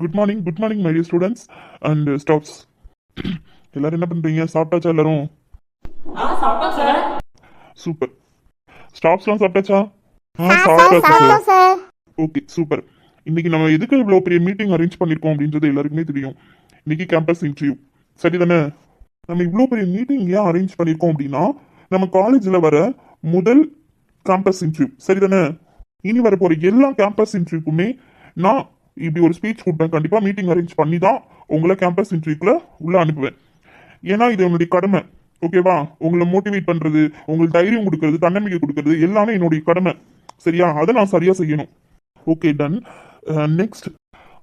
Good morning my dear students and staffs. எல்லாரும் என்ன பண்றீங்க? சாப்பிட்டாச்சா எல்லாரும்? சாப்பிட்டோம் சார். சூப்பர். ஸ்டாஃப்ஸ்லாம் சாப்பிட்டாச்சா? சாப்பிட்டோம் சார். சார். Okay, super. இன்னைக்கு நம்ம எதுக்கு இவ்வளோ பெரிய மீட்டிங் அரேஞ்ச் பண்ணியிருக்கோம் அப்படின்றது எல்லாருக்குமே தெரியும். இன்னைக்கு கேம்பஸ் இன்டர்வியூ, சரிதானே? நம்ம இவ்வளோ பெரிய மீட்டிங் ஏன் அரேஞ்ச் பண்ணியிருக்கோம் அப்படின்னா, நம்ம காலேஜில் வர முதல் கேம்பஸ் இன்டர்வியூ, சரிதானே? இனி வர போகிற எல்லா கேம்பஸ் இன்டர்வியூக்குமே நான் இப்படி ஒரு ஸ்பீச் கொடுப்பேன். கண்டிப்பாக மீட்டிங் அரேஞ்ச் பண்ணி தான் உங்களை கேம்பஸ் இன்டர்வியூக்குள்ள உள்ள அனுப்புவேன். ஏன்னா இது என்னுடைய கடமை, ஓகேவா? உங்களை மோட்டிவேட் பண்ணுறது, உங்களுக்கு தைரியம் கொடுக்கறது, தன்னம்பிக்கை கொடுக்கறது எல்லாமே என்னுடைய கடமை, சரியா? அதை நான் சரியாக செய்யணும். Okay, done. Next,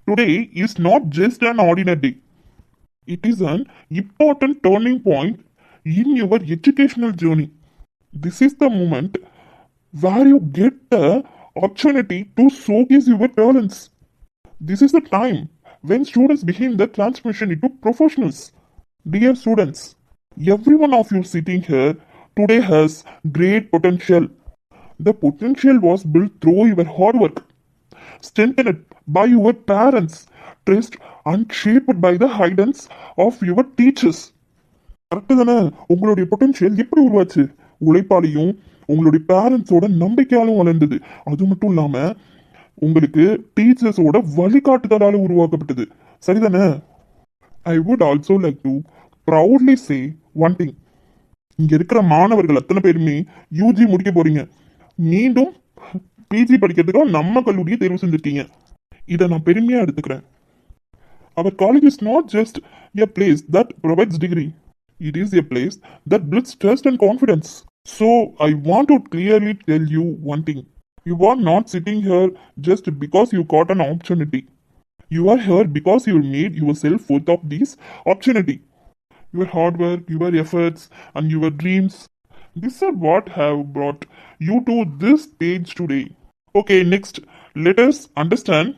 today is not just an ordinary day. It is an important turning point in your educational journey. This is the moment where you get the opportunity to showcase your talents. This is the time when students begin the transformation into professionals. Dear students, every one of you sitting here today has great potential. The potential was built through your hard work, strengthened by your parents, trust and shaped by the guidance of your teachers. Correct தானே? உங்களுடைய potential எப்படி உருவாச்சு? உழைப்பாலையும் உங்களுடைய பேரண்ட்ஸோட நம்பிக்கையாலும் வளர்ந்தது. அது மட்டும் இல்லாம உங்களுக்கு டீச்சர்ஸோட வழிகாட்டுதலால உருவாக்கப்பட்டது, சரிதானே? I would also like to proudly say one thing. இங்க இருக்கிற மாணவர்கள் அத்தனை பேருமே யூஜி முடிக்க போறீங்க. மீண்டும் பிஜி படிக்கிறதுக்காக நம்ம கல்லூரியை தேர்வு செஞ்சிருக்கீங்க. இதை நான் பெருமையா எடுத்துக்கிறேன். Our college is not just a place that provides degree. It is a place that builds trust and confidence. So, I want to clearly tell you one thing. You are not sitting here just because you got an opportunity. You are here because you made yourself worth of this opportunity. Your hard work, your efforts, and your dreams. These are what have brought you to this stage today. Okay, next, let us understand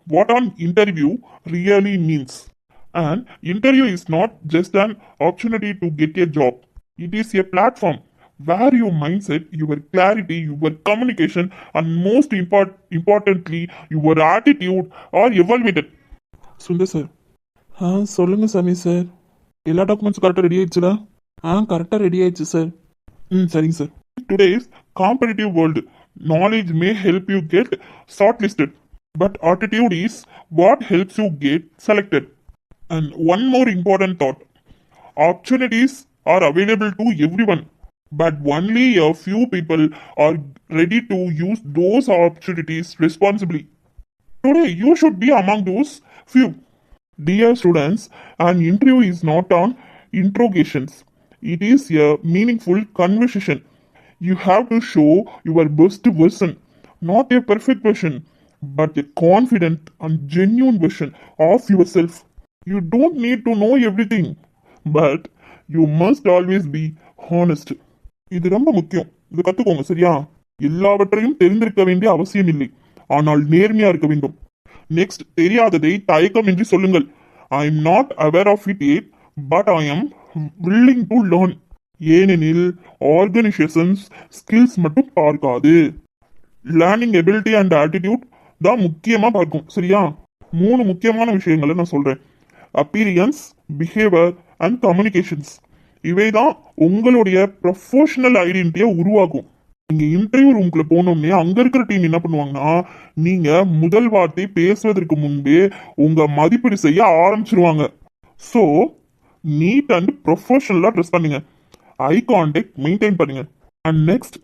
what an interview really means. An interview is not just an opportunity to get a job. It is a platform where your mindset, your clarity, your communication, and most importantly, your attitude are evaluated. Sundar sir. சொல்லுங்க சாமி sir. எல்லா டாக்குமெண்ட்ஸும் கரெக்டாக ready ஆயிடுச்சுடா? கரெக்டாக ready ஆயிடுச்சு sir. சரிங்க sir. Today's competitive world, knowledge may help you get shortlisted, but attitude is what helps you get selected. And one more important thought, opportunities are available to everyone, but only a few people are ready to use those opportunities responsibly. Today you should be among those few. Dear students, an interview is not on interrogations. It is a meaningful conversation. You have to show your best version, not a perfect version, but a confident and genuine version of yourself. You don't need to know everything, but you must always be honest. இது ரொம்ப முக்கியம். இது கத்துக்கோங்க, சரியா? எல்லாவற்றையும் தெரிந்திருக்க வேண்டிய அவசியம் இல்லை, ஆனால் நேர்மையா இருக்க வேண்டும். நெக்ஸ்ட், தெரியாததை தயக்கமின்றி சொல்லுங்கள். I am not aware of it yet, but I am willing to learn. ஏனெனில் ஆர்கனைசேஷன்ஸ் ஸ்கில்ஸ் மட்டும் பார்க்காது, லேர்னிங் எபிலிட்டி அண்ட் ஆட்டிடியூட் தான் முக்கியமா பார்க்கும், சரியா? 3 முக்கியமான விஷயங்களை நான் சொல்றேன். Appearance, behaviour and communications. இவை தான் உங்களுடைய ப்ரொஃபஷனல் ஐடென்டிட்டியை உருவாக்கும். நீங்க இன்டர்வியூ ரூம்குள்ள போனோம்னே அங்க இருக்கிற டீம் என்ன பண்ணுவாங்கன்னா, நீங்க முதல் வார்த்தை பேசுவதற்கு முன்பே உங்க மதிப்பீடு செய்ய ஆரம்பிச்சிருவாங்க. ஸோ நீட் அண்ட் ப்ரொஃபஷனலா ட்ரெஸ் பண்ணுங்க. ஐ கான்டாக்ட் மெயின்டைன் பண்ணுங்க. அண்ட் நெக்ஸ்ட்,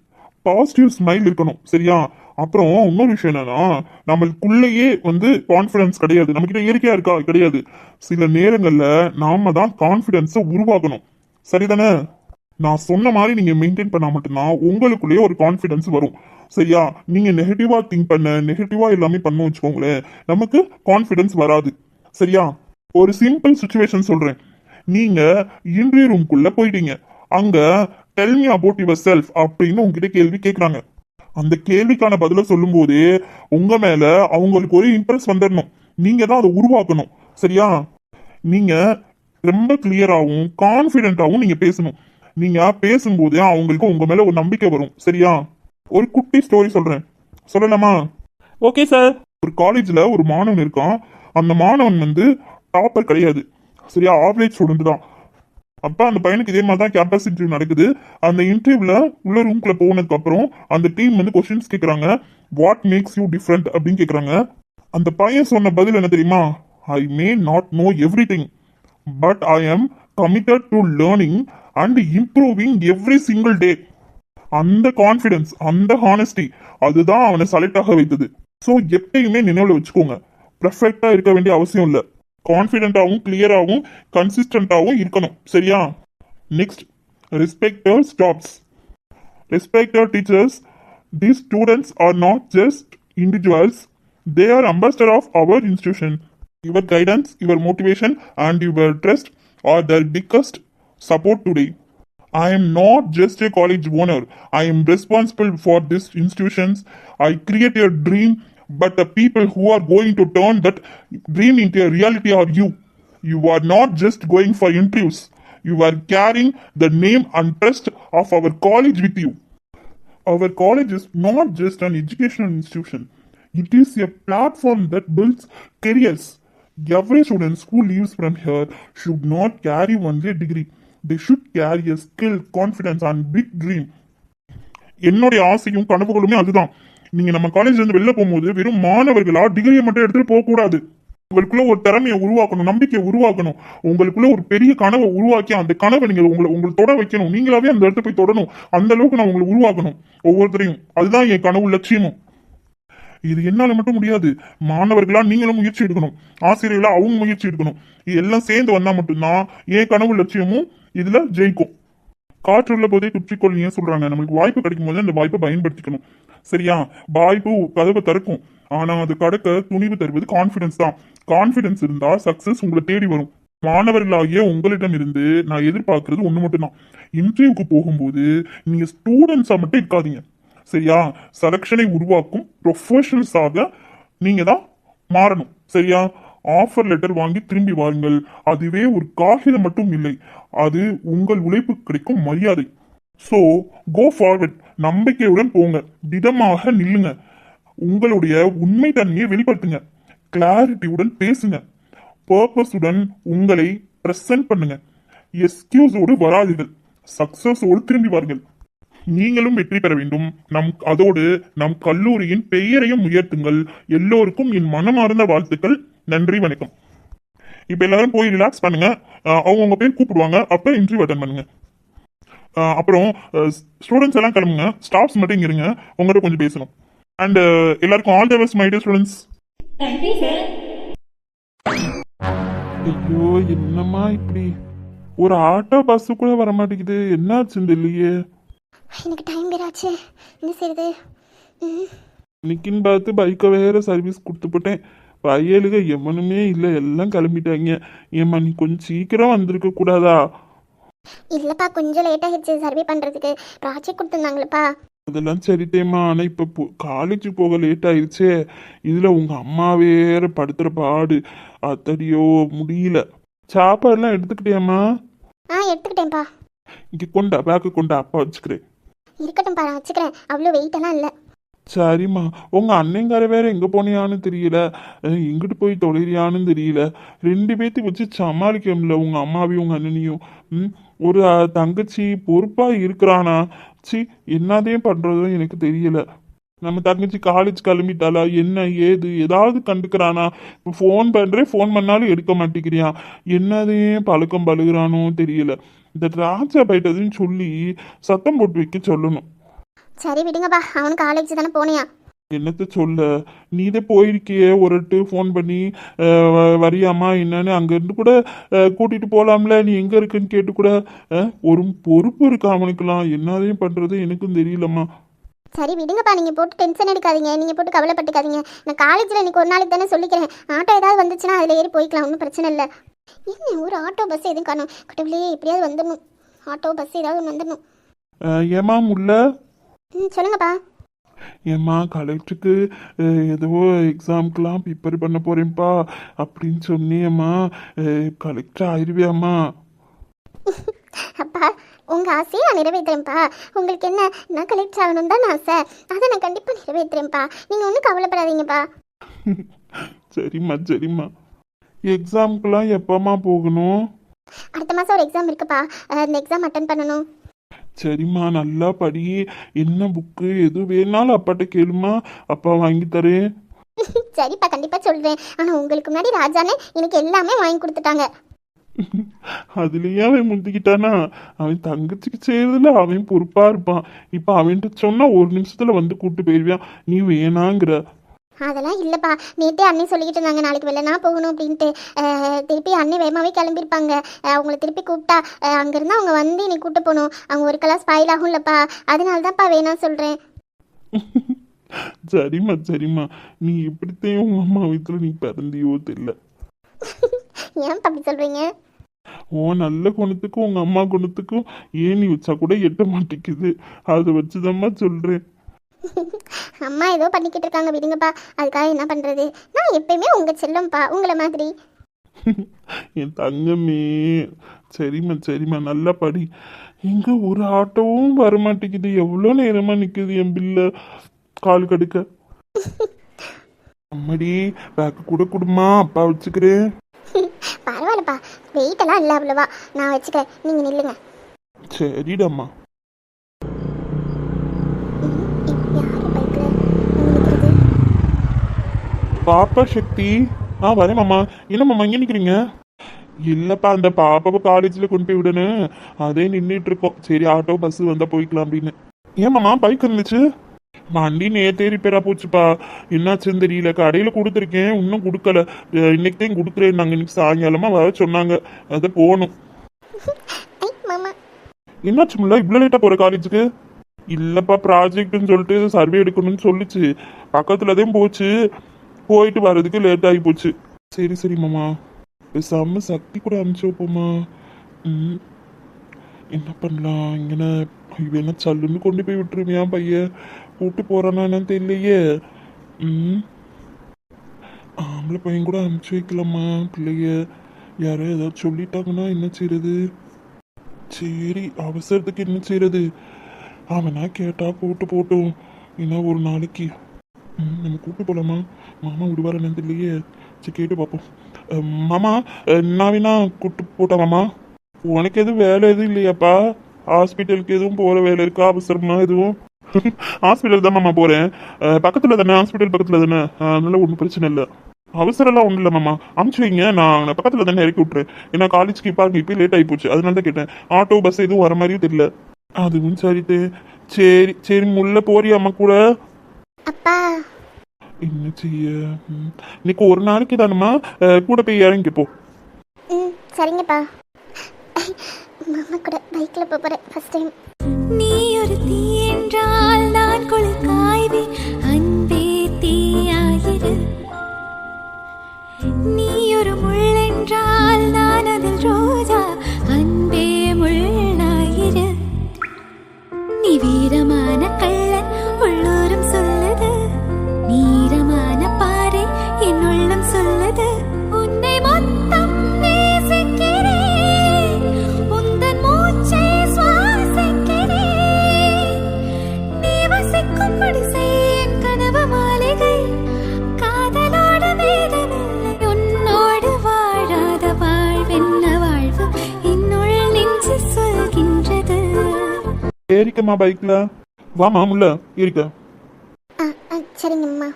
பாசிட்டிவ் ஸ்மைல் இருக்கணும், சரியா? அப்புறம் இன்னொரு விஷயம் என்னன்னா, நம்மளுக்குள்ளேயே கான்ஃபிடன்ஸ் கிடையாது. நம்ம கிட்ட இயற்கையா இருக்கா? கிடையாது. சில நேரங்கள்ல நாம தான் கான்ஃபிடன்ஸை உருவாக்கணும், சரிதானே? நான் சொன்ன மாதிரி நீங்க மெயின்டைன் பண்ணா மட்டும்தான் உங்களுக்குள்ளேயே ஒரு கான்ஃபிடன்ஸ் வரும், சரியா? நீங்க நெகட்டிவா திங்க் பண்ண, நெகட்டிவா எல்லாமே பண்ண வச்சுக்கோங்களேன், நமக்கு கான்ஃபிடன்ஸ் வராது, சரியா? ஒரு சிம்பிள் சுச்சுவேஷன் சொல்றேன். நீங்க இன்டர்வியூ ரூம்குள்ள போயிட்டீங்க. அங்க tell me about your self அப்படின்னு உங்ககிட்ட கேள்வி கேட்குறாங்க. அந்த கேள்விக்கான பதில சொல்லும் போது உங்க மேல அவங்களுக்கு ஒரு இம்ப்ரெஸ் வந்துடணும். நீங்க தான் அதை உருவாக்கணும், சரியா? நீங்க ரொம்ப கிளியராகவும் கான்ஃபிடென்ட்டாகவும் நீங்க பேசணும். நீங்க பேசும்போது அவங்களுக்கு உங்க மேல ஒரு நம்பிக்கை வரும், சரியா? ஒரு குட்டி ஸ்டோரி சொல்றேன், சொல்லலாமா? Okay sir. ஒரு காலேஜ்ல ஒரு மாணவன் இருக்கான். அந்த மாணவன் வந்து டாப்பர் கிடையாது, சரியா, ஆவரேஜ் ஸ்டூடெண்ட் தான். அப்ப அந்த பையனுக்கு இதே மாதிரி தான் கேம்பஸ் இன்டர்வியூ நடக்குது. அந்த இன்டர்வியூல உள்ள ரூம்குள்ள போனதுக்கு அப்புறம் அந்த டீம் வந்து கொஸ்டின்ஸ் கேட்கறாங்க. வாட் மேக்ஸ் யூ டிஃப்ரெண்ட் அப்படின்னு கேட்கறாங்க. அந்த பையன் சொன்ன பதில் என்ன தெரியுமா? I may not know everything, but I am committed to learning and improving every single day. அந்த கான்ஃபிடன்ஸ், அந்த ஹானஸ்டி, அதுதான் அவனை செலக்ட் ஆக வைத்தது. ஸோ எப்பயுமே நினைவுல வச்சுக்கோங்க, பெர்ஃபெக்டா இருக்க வேண்டிய அவசியம் இல்லை. கான்ஃபிடென்ட்டாகவும் கிளியராகவும் கன்சிஸ்டண்டாகவும் இருக்கணும், சரியா? Next, respect your staffs. Respect your teachers. These students are not just individuals, they are ambassadors of our institution. Your guidance, your motivation, and your trust are their biggest support today. I am not just a college owner. I am responsible for these institutions. I create a dream, but the people who are going to turn that dream into a reality are you. You are not just going for interviews. You are carrying the name and trust of our college with you. Our college is not just an educational institution. It is a platform that builds careers. Every student who leaves from here should not carry only a degree. They should carry a skill, confidence and big dream. என்னுடைய ஆசையும் கனவுகளுமே அதுதான். நீங்க நம்ம காலேஜ்ல இருந்து வெளில போகும்போது வெறும் மாணவர்களா டிகிரியை மட்டும் எடுத்துட்டு போக கூடாது. உங்களுக்குள்ள ஒரு திறமையை உருவாக்கணும், நம்பிக்கையை உருவாக்கணும், உங்களுக்குள்ள ஒரு பெரிய கனவை உருவாக்கி அந்த கனவை நீங்க உங்களை தொட வைக்கணும். நீங்களாவே அந்த இடத்த போய் தொடணும். அந்த அளவுக்கு நான் உங்களை உருவாக்கணும் ஒவ்வொருத்தரையும். அதுதான் என் கனவு லட்சியமும். இது என்னால மட்டும் முடியாது. மாணவர்களா நீங்களும் முயற்சி எடுக்கணும், ஆசிரியர்களா அவங்க முயற்சி எடுக்கணும். இது எல்லாம் சேர்ந்து வந்தா மட்டும்தான் என் கனவு லட்சியமும் இதுல ஜெயிக்கும். காற்றுள்ள போதே குற்றிக்கொள் ஏன் சொல்றாங்க? நம்மளுக்கு வாய்ப்பு கிடைக்கும் போது அந்த வாய்ப்பை பயன்படுத்திக்கணும், சரியா? வாய்ப்பு கதவை திறக்கும், ஆனா அது கடக்க துணிவு தருவது கான்பிடன்ஸ் தான். கான்பிடன்ஸ் இருந்தா சக்சஸ் உங்களை தேடி வரும். மாணவர்களாகிய உங்களிடம் இருந்து நான் எதிர்பார்க்கறது ஒண்ணு மட்டும்தான். இன்டர்வியூக்கு போகும்போது நீங்க ஸ்டூடெண்ட்ஸா மட்டும் இருக்காதீங்க, சரியா? செலக்ஷனை உருவாக்கும் ப்ரொஃபஷனல்ஸாக நீங்க தான் மாறணும், சரியா? ஆஃபர் லெட்டர் வாங்கி திரும்பி வாருங்கள். அதுவே ஒரு காகிதம் மட்டும் இல்லை, அது உங்கள் உழைப்பு கிடைக்கும் மரியாதை. So go forward. நம்பிக்கையுடன் போங்க, திடமாக நில்லுங்க, உங்களுடைய உண்மை தன்மையை வெளிப்படுத்துங்க, கிளாரிட்டியுடன் பேசுங்க, பர்பஸுடன் உங்களை பிரசன்ட் பண்ணுங்க. எக்ஸ்கியூஸோடு வராதீர்கள், சக்சஸோடு திரும்பி வாருங்கள். நீங்களும் வெற்றி பெற வேண்டும். அதோடு நம் கல்லூரியின் பெயரையும் உயர்த்துங்கள். எல்லோருக்கும் என் மனமார்ந்த வாழ்த்துக்கள். நன்றி, வணக்கம். இப்ப எல்லாரும் போய் ரிலாக்ஸ் பண்ணுங்க. அவங்க பேர் கூப்பிடுவாங்க, அப்ப இன்டர்வியூ அட்டன் பண்ணுங்க. அப்புறம் ஸ்டூடெண்ட்ஸ் எல்லாம் கிளம்புங்க, ஸ்டாஃப்ஸ் மட்டும் இங்க இருங்க, உங்கள்கிட்ட கொஞ்சம் பேசணும். அண்ட் எல்லாருக்கும் all the best my dear students. Thank you sir. ஐயோ, என்னம்மா இப்படி ஒரு ஆட்டோ பஸ் கூட வர மாட்டேங்குது, என்னாச்சுன்னு இல்லையே. எனக்கு டைம் வேறாச்சு, என்ன செய்யுது? இன்னைக்குன்னு பார்த்து பைக்கை வேற சர்வீஸ் கொடுத்து போட்டேன். வயலுக எவனுமே இல்லை, எல்லாம் கிளம்பிட்டாங்க. ஏம்மா நீ கொஞ்சம் சீக்கிரம் வந்திருக்க கூடாதா? இல்லைப்பா, கொஞ்சம் லேட் ஆகிடுச்சு சர்வே பண்ணுறதுக்கு. ப்ராஜெக்ட் கொடுத்துருந்தாங்களப்பா. அதெல்லாம் சரிட்டேம்மா, ஆனால் இப்போ காலேஜ் போக லேட் ஆயிடுச்சே. இதில் உங்கள் அம்மா வேற படுத்துகிற பாடு, அத்தடியோ முடியல. சாப்பாடுலாம் எடுத்துக்கிட்டேம்மா? எடுத்துக்கிட்டேன்ப்பா. இங்கே கொண்டா, பேக்கு கொண்டா, அப்பா வச்சுக்கிறேன். இருக்கட்டும்ப்பா, நான் வச்சுக்கிறேன், அவ்வளோ வெயிட்டெல்லாம் இல்லை. சரிம்மா. உங்கள் அண்ணங்கார வேற எங்கே போனியான்னு தெரியல, எங்கிட்டு போய் தொலைறியான்னு தெரியல. ரெண்டு பேர்த்தையும் வச்சு சமாளிக்க முடியல, உங்கள் அம்மாவையும் உங்கள் அண்ணனையும். ஒரு தங்கச்சி பொறுப்பாக இருக்கிறானா? சி, என்னதையும் பண்ணுறதும் எனக்கு தெரியல. நம்ம தங்கச்சி காலேஜ் கிளம்பிட்டாளா, என்ன ஏது ஏதாவது கண்டுக்கிறானா? இப்போ ஃபோன் பண்ணுறேன், ஃபோன் பண்ணாலும் எடுக்க மாட்டேங்கிறியான். என்னதையும் பழக்கம் பழகுறானோ தெரியல. இந்த ராஜா போயிட்டதுன்னு சொல்லி சத்தம் போட்டு வைக்க சொல்லணும். சரி விடுங்கப்பா, அவனு காலேஜ் தானே போனியா? என்னத்த சொல்ல, நீதே போயிருக்கியே ஒருட்டு ஃபோன் பண்ணி வரியாமா என்னன்னு அங்கேருந்து கூட கூட்டிகிட்டு போகலாம்ல, நீ எங்கே இருக்குன்னு கேட்டு கூட. ஒரு பொறுப்பு இருக்கு அவனுக்குலாம், என்னதையும் பண்ணுறது எனக்கும் தெரியலம்மா. சரி விடுங்கப்பா, நீங்கள் போட்டு டென்ஷன் எடுக்காதீங்க, நீங்கள் போட்டு கவலைப்பட்டுக்காதீங்க. நான் காலேஜில் இன்னைக்கு ஒரு நாளைக்கு தானே சொல்லிக்கிறேன். ஆட்டோ ஏதாவது வந்துச்சுன்னா அதில் ஏறி போய்க்கலாம், ஒன்றும் பிரச்சனை இல்லை. என்ன ஒரு ஆட்டோ பஸ் எதுவும் காணும்? கடவுளே, எப்படியாவது வந்துடணும், ஆட்டோ பஸ் ஏதாவது ஒன்று வந்துடணும். ஏமா முல்ல? சொல்லுங்கப்பா. ஏம்மா கலெக்டருக்கு ஏதோ எக்ஸாமுக்கெலாம் ப்ரிப்பேர் பண்ண போகிறேன்ப்பா அப்படின்னு சொன்னியம்மா, கலெக்டர் ஆயிடுவியாம்மா? அப்பா, உங்கள் ஆசையை நான் நிறைவேற்றுறேன்ப்பா. உங்களுக்கு என்ன, நான் கலெக்டர் ஆகணும் தான் ஆசை, அதை நான் கண்டிப்பாக நிறைவேற்றுறேன்ப்பா. நீங்கள் ஒன்றும் கவலைப்படாதீங்கப்பா. சரிம்மா சரிம்மா. எக்ஸாமுக்கெல்லாம் எப்பமா போகணும்? அடுத்த மாதம் ஒரு எக்ஸாம் இருக்குப்பா, அந்த எக்ஸாம் அட்டன் பண்ணணும். சரிம்மா, நல்லா படி. என்ன புக்கு எது வேணாலும் அப்பாட்ட கேளுமா, அப்பா வாங்கி தரேன். சரிப்பா, கண்டிப்பாக சொல்கிறேன். ஆனால் உங்களுக்கு முன்னாடி ராஜானே எனக்கு எல்லாமே வாங்கி கொடுத்துட்டாங்க. அதுலயே அவன் முந்திக்கிட்டானா? அவன் தங்கச்சிக்கு செய்யறதுல அவன் பொறுப்பா இருப்பான். இப்ப அவன்கிட்ட சொன்னா ஒரு நிமிஷத்துல வந்து கூட்டு போயிருவியான், நீ வேணாங்கிற. அதெல்லாம் இல்லைப்பா, நேற்றே அண்ணன் சொல்லிக்கிட்டு இருந்தாங்க நாளைக்கு வெள்ளனா போகணும் அப்படின்ட்டு. திருப்பி அண்ணன் வேகமாகவே கிளம்பியிருப்பாங்க. அவங்கள திருப்பி கூப்பிட்டா அங்கேருந்து அவங்க வந்து நீ கூப்பிட்டு போகணும். அவங்க ஒரு கலர் ஸ்பாயில் ஆகும் இல்லைப்பா, அதனால தான்ப்பா வேணாம் சொல்கிறேன். சரிம்மா சரிம்மா, நீ எப்படித்தையும் உங்க அம்மா வீட்டுல நீ பிறந்தியோ தெரியல. ஏன்ப்பா அப்படி சொல்கிறீங்க? ஓ நல்ல குணத்துக்கும் உங்க அம்மா குணத்துக்கும் ஏணி வச்சா கூட எட்ட மாட்டேங்குது. அதை வச்சுதாம்மா சொல்றேன். அம்மா ஏதோ பண்ணிக்கிட்டு இருக்காங்க, விடுங்கப்பா. அதுக்காக என்ன பண்ணுறது? நான் எப்பயுமே உங்கள் செல்லம்ப்பா, உங்களை மாதிரி. என் தங்கமே. சரிம்மா சரிம்மா, நல்லா படி. எங்க ஒரு ஆட்டோவும் வரமாட்டேங்குது, எவ்வளோ நேரமா நிக்குது என் பில்ல கால் கடுக்க. அம்மாடி, பேக்கு கூட கொடுமா, அப்பா வச்சுக்கிறேன். பரவாயில்லப்பா, வெயிட்டெல்லாம் இல்லை அவ்வளோவா, நான் வச்சுக்கிறேன், நீங்கள் நில்லுங்க. சரிடாம்மா. யார் பைக்கில் நிற்கிறது? பாப்பா சக்தி. வரேன் மாமா. என்ன மாமா இங்கே நிற்கிறீங்க? இல்லைப்பா, அந்த பாப்பாவை காலேஜில் கொண்டு போய் விடணும், அதே நின்றுட்டு இருக்கோம். சரி ஆட்டோ பஸ் வந்தால் போய்க்கலாம் அப்படின்னு. ஏன் மாமா பைக் இருந்துச்சு? வண்டி நேத்தே ரிப்பேரா போச்சுப்பா, என்னாச்சுன்னு தெரியல. கடையில் கொடுத்துருக்கேன், இன்னும் கொடுக்கல. இன்னைக்கு தான் கொடுக்குறேன். நாங்கள் இன்னைக்கு சாயங்காலமா வர சொன்னாங்க, அதை போகணும். மாமா என்னாச்சுங்களா இவ்வளோ லேட்டாக போகிற காலேஜுக்கு? இல்லைப்பா, ப்ராஜெக்ட்னு சொல்லிட்டு சர்வே எடுக்கணும்னு சொல்லிச்சு, பக்கத்தில் தான் போச்சு. போயிட்டு வர்றதுக்கு லேட் ஆகி போச்சு. சரி சரி மாமா, பேசாம சக்தி கூட அனுப்பிச்சு வைப்போமா? என்ன பண்ணலாம்? இங்கே இவன் சல்லுன்னு கொண்டு போய் விட்டுருவியா பையன்? கூட்டு போறானா என்னன்னு தெரியலையே. ஆம்பளை பையன் கூட அனுப்பிச்சு வைக்கலாமா பிள்ளைய? யாரோ ஏதாவது சொல்லிட்டாங்கன்னா என்ன செய்யறது? சரி, அவசரத்துக்கு என்ன செய்யறது? அவனா கேட்டா போட்டு போட்டோம். ஏன்னா ஒரு நாளைக்கு நம்ம கூட்டு போலாமா? மாமா விடுவார் என்னன்னு தெரியலையே. சரி கேட்டு பார்ப்போம். மாமா, நான் வேணா கூட்டு போட்டா மாமா? உனக்கு எதுவும் வேலை எதுவும் இல்லையாப்பா? ஹாஸ்பிட்டலுக்கு எதுவும் போகிற வேலை இருக்கா அவசரமா எதுவும்? ஹாஸ்பிட்டல் தான் மாமா போகிறேன். பக்கத்தில் தானே, ஹாஸ்பிட்டல் பக்கத்தில் தானே, அதனால ஒன்றும் பிரச்சனை இல்லை. அவசரம்லாம் ஒன்றும் இல்லை மாமா, அனுப்பிச்சு வைங்க. நான் பக்கத்தில் தானே இறக்கி விட்றேன். ஏன்னா காலேஜ்க்கு இப்போ இப்போ லேட் ஆகி போச்சு, அதனால தான் கேட்டேன். ஆட்டோ பஸ் எதுவும் வர மாதிரியும் தெரியல. அதுவும் சரிட்டு. சரி சரி, முல்லை போறியா அம்மா கூட? அப்பா என்ன செய்ய? இன்னைக்கு ஒரு நாளைக்கு தானம்மா, கூட போய் இறங்கி போ. சரிங்கப்பா. மாமா கூட பைக்கில் போகிறேன் ஃபர்ஸ்ட் டைம். நீ ஒரு தீ என்றால் நான் குளிர் காய்வேன், அன்பே தீயாயிரு. நீ ஒரு முள் என்றால் நான் அதில் ரோஜா, அன்பே முள்ளாயிரு. நீ வீரமான கள்ளன் உள்ளூரும் சொல்லுது, நீரமான பாறை என் உள்ளம் சொல்லுது. உன்னை மொத்தம் நேசிக்கிறேன், உந்தன் மூச்சை சுவாசிக்கிறேன். நீ வசிக்கும்படி செய்யும் கனவு மாளிகை, காதலோடு வேதமில்லை. உன்னோடு வாழாத வாழ்வென்ன வாழ்வு என்னுள் நெஞ்சு சொல்கின்றது. ஏறிக்கம்மா பைக்ல. வாமா முல்ல ஏறிக்க. சரிங்கம்மா.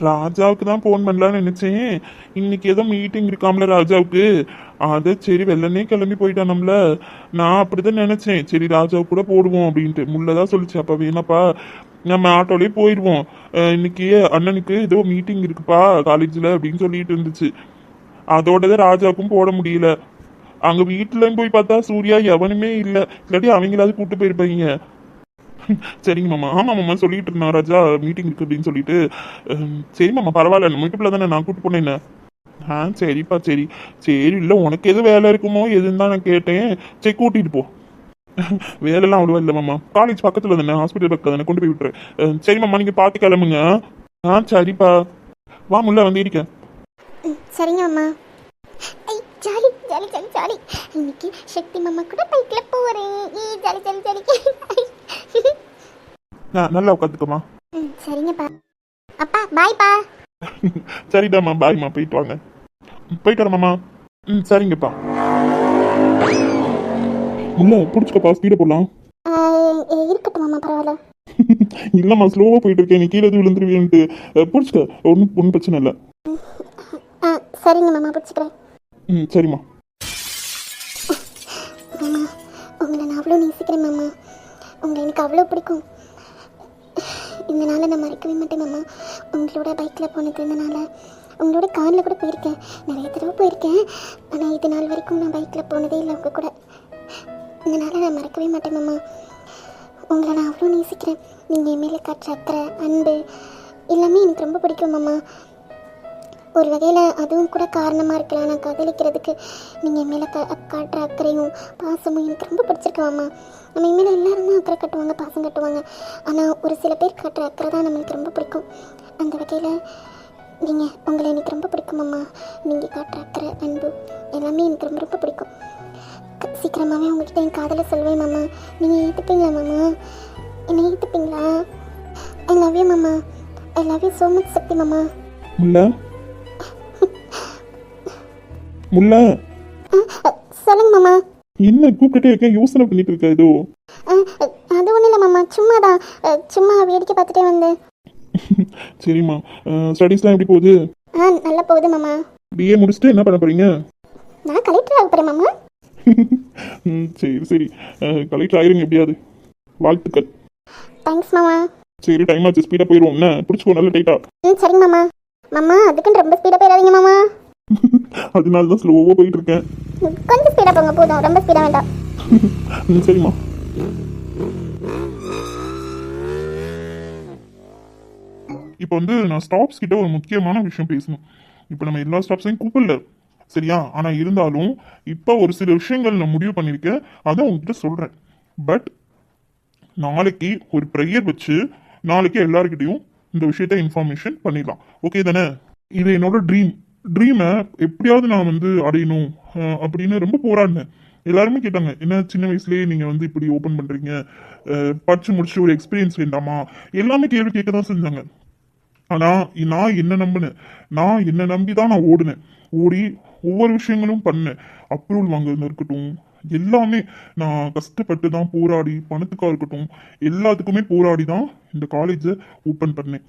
ராஜாவுக்கு தான் ஃபோன் பண்ணலான்னு நினைச்சேன். இன்னைக்கு ஏதோ மீட்டிங் இருக்காம்ல ராஜாவுக்கு, அதை சரி வெள்ளனே கிளம்பி போயிட்டானம்ல. நான் அப்படிதான் நினைச்சேன், சரி ராஜாவுக்கு கூட போடுவோம் அப்படின்ட்டு. முள்ளதான் சொல்லிச்சு, அப்ப வேணாப்பா நம்ம ஆட்டோலயே போயிடுவோம், இன்னைக்கு அண்ணனுக்கு ஏதோ மீட்டிங் இருக்குப்பா காலேஜில் அப்படின்னு சொல்லிட்டு இருந்துச்சு. அதோட தான் ராஜாவுக்கும் போட முடியல. அங்க வீட்டுலயும் போய் பார்த்தா சூர்யா எவனுமே இல்லை, இல்லாட்டி அவங்களாவது கூப்பிட்டு போயிருப்பாங்க. சரிங்க மாமா. ஆமா மாமா சொல்லிட்டு இருந்தான் ராஜா மீட்டிங் இருக்கு அப்படின்னு சொல்லிட்டு. சரி மாமா பரவாயில்ல, நம்ம வீட்டுல தானே நான் கூப்பிட்டு போனேன். சரிப்பா சரி சரி. இல்லை உனக்கு எது வேலை இருக்குமோ எதுன்னு தான் நான் கேட்டேன். சரி கூட்டிட்டு போ. வேலைலாம் அவ்வளோவா இல்லை மாமா, காலேஜ் பக்கத்துல தானே, ஹாஸ்பிட்டல் பக்கத்துல தானே, கொண்டு போய் விட்டுறேன். சரி மாமா, நீங்க பார்த்து கிளம்புங்க. சரிப்பா. வா முல்ல வந்து இருக்க. சரிங்க அம்மா. Jolly jolly jolly jolly. இன்னைக்கு சக்தி மாமா கூட பைக்கில் போகிறேன். Jolly jolly jolly. நல்லா உட்காந்துக்கம்மா. சரிங்கப்பா. அப்பா பாய்ப்பா. சரிடாம்மா பாய்மா, போயிட்டு வாங்க. போயிட்டு வரேன் மாமா. சரிங்கப்பா. இல்லை பிடிச்சிக்கப்பா, ஸ்பீடை போடலாம். இருக்கட்டும் மாமா, பரவாயில்ல. இல்லைம்மா, ஸ்லோவாக போயிட்டு இருக்கேன், நீ கீழே விழுந்துருவேன்ட்டு. பிடிச்சிக்க, ஒன்றும் பிரச்சனை இல்லை. சரிங்க மாமா, பிடிச்சிக்கிறேன். சரிம்மா. மாமா, உங்களை நான் அவ்வளோ நேசிக்கிறேன் மாமா. உங்களை எனக்கு அவ்வளோ பிடிக்கும். இந்த நாளை நான் மறக்கவே மாட்டேன் மாமா. உங்களோட பைக்கில் போனது இந்த நாளை, உங்களோட காரில் கூட போயிருக்கேன், நிறைய தடவை போயிருக்கேன். ஆனால் இது நாள் வரைக்கும் நான் பைக்கில் போனதே இல்லை உங்கள் கூட. இந்த நாளை நான் மறக்கவே மாட்டேன் மாமா. உங்களை நான் அவ்வளோ நேசிக்கிறேன். நீங்கள் என் மேலே காட்டுற அக்கறை, அன்பு எல்லாமே எனக்கு ரொம்ப பிடிக்கும் மாமா. ஒரு வகையில் அதுவும் கூட காரணமாக இருக்கலாம் நான் காதலிக்கிறதுக்கு. நீங்கள் என் மேலே காட்டுற அக்கறையும் பாசமும் எனக்கு ரொம்ப பிடிச்சிருக்கு மாமா. நம்ம என் மேலே எல்லாரும் தான் அக்கறை கட்டுவாங்க, பாசம் கட்டுவாங்க. ஆனால் ஒரு சில பேர் காட்டுற அக்கறை தான் நம்மளுக்கு ரொம்ப பிடிக்கும். அந்த வகையில் உங்களை எனக்கு ரொம்ப பிடிக்கும் மாமா. நீங்கள் காட்டுற அக்கறை, அன்பு எல்லாமே எனக்கு ரொம்ப ரொம்ப பிடிக்கும். சீக்கிரமாகவே உங்கள்கிட்ட என் காதலை சொல்வேன் மாமா. நீங்கள் ஏற்றுப்பீங்களா மாமா? என்னை ஏற்றுப்பீங்களா? ஐ லவ் யூ மாமா. I love you so much Shakti மாமா. முல்லை முல்லை, சொல்லுங்க மாமா. என்ன கூப்பிட்டுட்டே இருக்கேன், யோசனை பண்ணிட்டு இருக்க ஏதோ? அது ஒன்றும் இல்லை மாமா, சும்மா வேடிக்கை பார்த்துட்டே வந்தேன். சரிம்மா, ஸ்டடீஸ்லாம் எப்படி போகுது? நல்லா போகுது மாமா. பிஏ முடிச்சுட்டு என்ன பண்ண போறீங்க? நான் கலெக்டர் ஆக போகிறேன் மாமா. சரி, கலெக்டர் ஆயிருங்க எப்படியாவது. வாழ்த்துக்கள். தேங்க்ஸ் மாமா. சரி, டைம் ஆச்சு, ஸ்பீடாக போயிடுவோம். என்ன பிடிச்சிக்கோ, நல்ல டைட்டா. சரிங்க மாமா. மாமா அதுக்குன்னு ரொம்ப ஸ்பீடாக போயிடாதீங்க மாமா. அதனால தான் ஸ்லோவாக போயிட்டு இருக்கேன். கொஞ்சம் ஸ்பீடாக போங்க போதும், ரொம்ப ஸ்பீடாக வேண்டாம். சரிம்மா. இப்போ நான் ஸ்டாப்ஸ் கிட்ட ஒரு முக்கியமான விஷயம் பேசணும். இப்போ நம்ம எல்லா ஸ்டாப்ஸையும் கூப்பிடல, சரியா? ஆனால் இருந்தாலும் இப்போ ஒரு சில விஷயங்கள் நான் முடிவு பண்ணியிருக்கேன், அதை உங்ககிட்ட சொல்கிறேன். பட் நாளைக்கு ஒரு ப்ரேயர் வச்சு நாளைக்கு எல்லாருக்கிட்டையும் இந்த விஷயத்த இன்ஃபர்மேஷன் பண்ணிடலாம். ஓகே தானே? இது என்னோட ட்ரீமை எப்படியாவது நான் அடையணும் அப்படின்னு ரொம்ப போராடினேன். எல்லாருமே கேட்டாங்க, என்ன சின்ன வயசுலேயே நீங்கள் இப்படி ஓப்பன் பண்ணுறீங்க, படித்து முடிச்சு ஒரு எக்ஸ்பீரியன்ஸ் வேண்டாமா, எல்லாமே கேள்வி கேட்க தான் செஞ்சாங்க. ஆனால் நான் என்ன நம்பி தான் நான் ஓடி ஒவ்வொரு விஷயங்களும் பண்ணேன். அப்ரூவல் வாங்குறதா இருக்கட்டும், எல்லாமே நான் கஷ்டப்பட்டு தான் போராடி, பணத்துக்காக இருக்கட்டும், எல்லாத்துக்குமே போராடி தான் இந்த காலேஜை ஓப்பன் பண்ணேன்.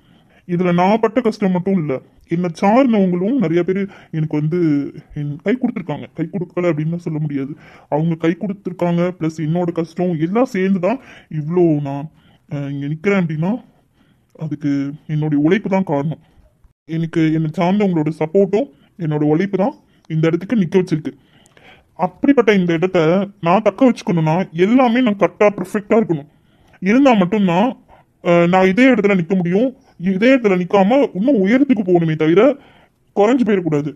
இதில் நான் பட்ட கஷ்டம் மட்டும் இல்லை, என்னை சார்ந்தவங்களும் நிறைய பேர் எனக்கு என் கை கொடுத்துருக்காங்க. கை கொடுக்கல அப்படின்னு சொல்ல முடியாது, அவங்க கை கொடுத்துருக்காங்க. ப்ளஸ் என்னோட கஷ்டம் எல்லாம் சேர்ந்து தான் இவ்வளோ நான் இங்கே நிற்கிறேன். அப்படின்னா அதுக்கு என்னுடைய உழைப்பு தான் காரணம். என்னை சார்ந்தவங்களோட சப்போர்ட்டும் என்னோட உழைப்பு தான் இந்த இடத்துக்கு நிற்க வச்சிருக்கு. அப்படிப்பட்ட இந்த இடத்த நான் தக்க வச்சுக்கணும்னா எல்லாமே நான் கரெக்டாக பர்ஃபெக்டாக இருக்கணும். இருந்தால் மட்டும்தான் நான் இதே இடத்துல நிற்க முடியும். இதே இடத்துல நிற்காம இன்னும் உயரத்துக்கு போகணுமே தவிர குறைஞ்சு போயிடக்கூடாது.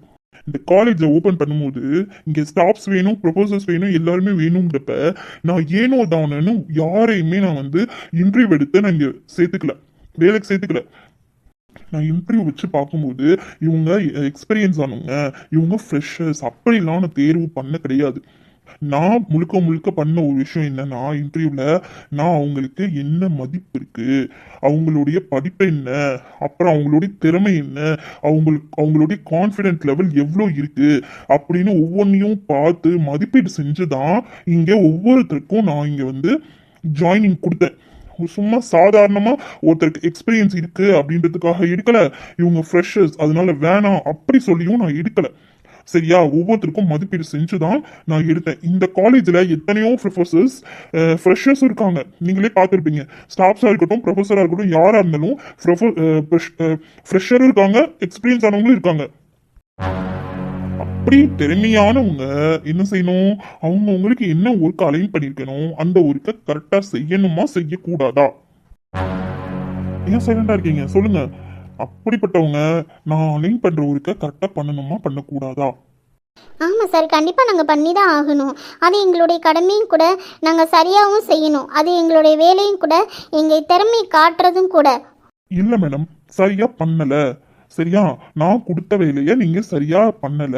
இந்த காலேஜை ஓப்பன் பண்ணும்போது இங்கே ஸ்டாஃப்ஸ் வேணும், ப்ரொபோசர்ஸ் வேணும், எல்லாருமே வேணுங்கிறப்ப நான் ஏனோ தானேன்னு யாரையுமே நான் இன்டர்வியூ எடுத்து நான் இங்கே வேலைக்கு சேர்த்துக்கல. நான் இன்டர்வியூ வச்சு பார்க்கும்போது இவங்க எக்ஸ்பீரியன்ஸ் ஆனவங்க, இவங்க ஃப்ரெஷர்ஸ் அப்படிலாம் நான் தேர்வு பண்ண கிடையாது. நான் முழுக்க பண்ண ஒரு விஷயம் என்னன்னா, இன்டர்வியூவில் நான் அவங்களுக்கு என்ன மதிப்பு இருக்கு, அவங்களுடைய படிப்பு என்ன, அப்புறம் அவங்களுடைய திறமை என்ன, அவங்களுடைய கான்ஃபிடென்ட் லெவல் எவ்வளோ இருக்கு அப்படின்னு ஒவ்வொன்றையும் பார்த்து மதிப்பீடு செஞ்சு தான் இங்கே ஒவ்வொருத்தருக்கும் நான் இங்கே ஜாயினிங் கொடுத்தேன். சும்மா சாதாரணமாக ஒருத்தருக்கு எக்ஸ்பீரியன்ஸ் இருக்கு அப்படின்றதுக்காக எடுக்கல, இவங்க ஃப்ரெஷர்ஸ் அதனால வேணாம் அப்படி சொல்லியும் நான் எடுக்கல. சரியா? ஒவ்வொருத்தருக்கும் மதிப்பீடு செஞ்சு தான் நான் எடுத்தேன். இந்த காலேஜில் எத்தனையோ ஃப்ரெஷர்ஸும் இருக்காங்க, நீங்களே பார்த்துருப்பீங்க. ஸ்டாஃப்ஸாக இருக்கட்டும், ப்ரொஃபஸராக இருக்கட்டும், யாராக இருந்தாலும் ஃப்ரெஷரும் இருக்காங்க, எக்ஸ்பீரியன்ஸ் ஆனவங்களும் இருக்காங்க. அப்படி திறமையானவங்க என்ன செய்யணும், அவங்களுக்கு என்ன ஒர்க் அலைன் பண்ணியிருக்கணும், அந்த ஒர்க்கை கரெக்டாக செய்யணுமா செய்யக்கூடாதா? ஏன் சைலண்டாக இருக்கீங்க, சொல்லுங்க. அப்படிப்பட்டவங்க நான் அலைன் பண்ணுற ஒர்க்கை கரெக்டாக பண்ணணுமா பண்ணக்கூடாதா? ஆமாம் சார், கண்டிப்பாக நாங்கள் பண்ணி தான் ஆகணும். அது எங்களுடைய கடமையும் கூட, நாங்கள் சரியாகவும் செய்யணும். அது எங்களுடைய வேலையும் கூட, எங்கள் திறமையை காட்டுறதும் கூட. இல்லை மேடம், சரியா பண்ணல. சரியா? நான் கொடுத்த வேலையை நீங்க சரியா பண்ணல,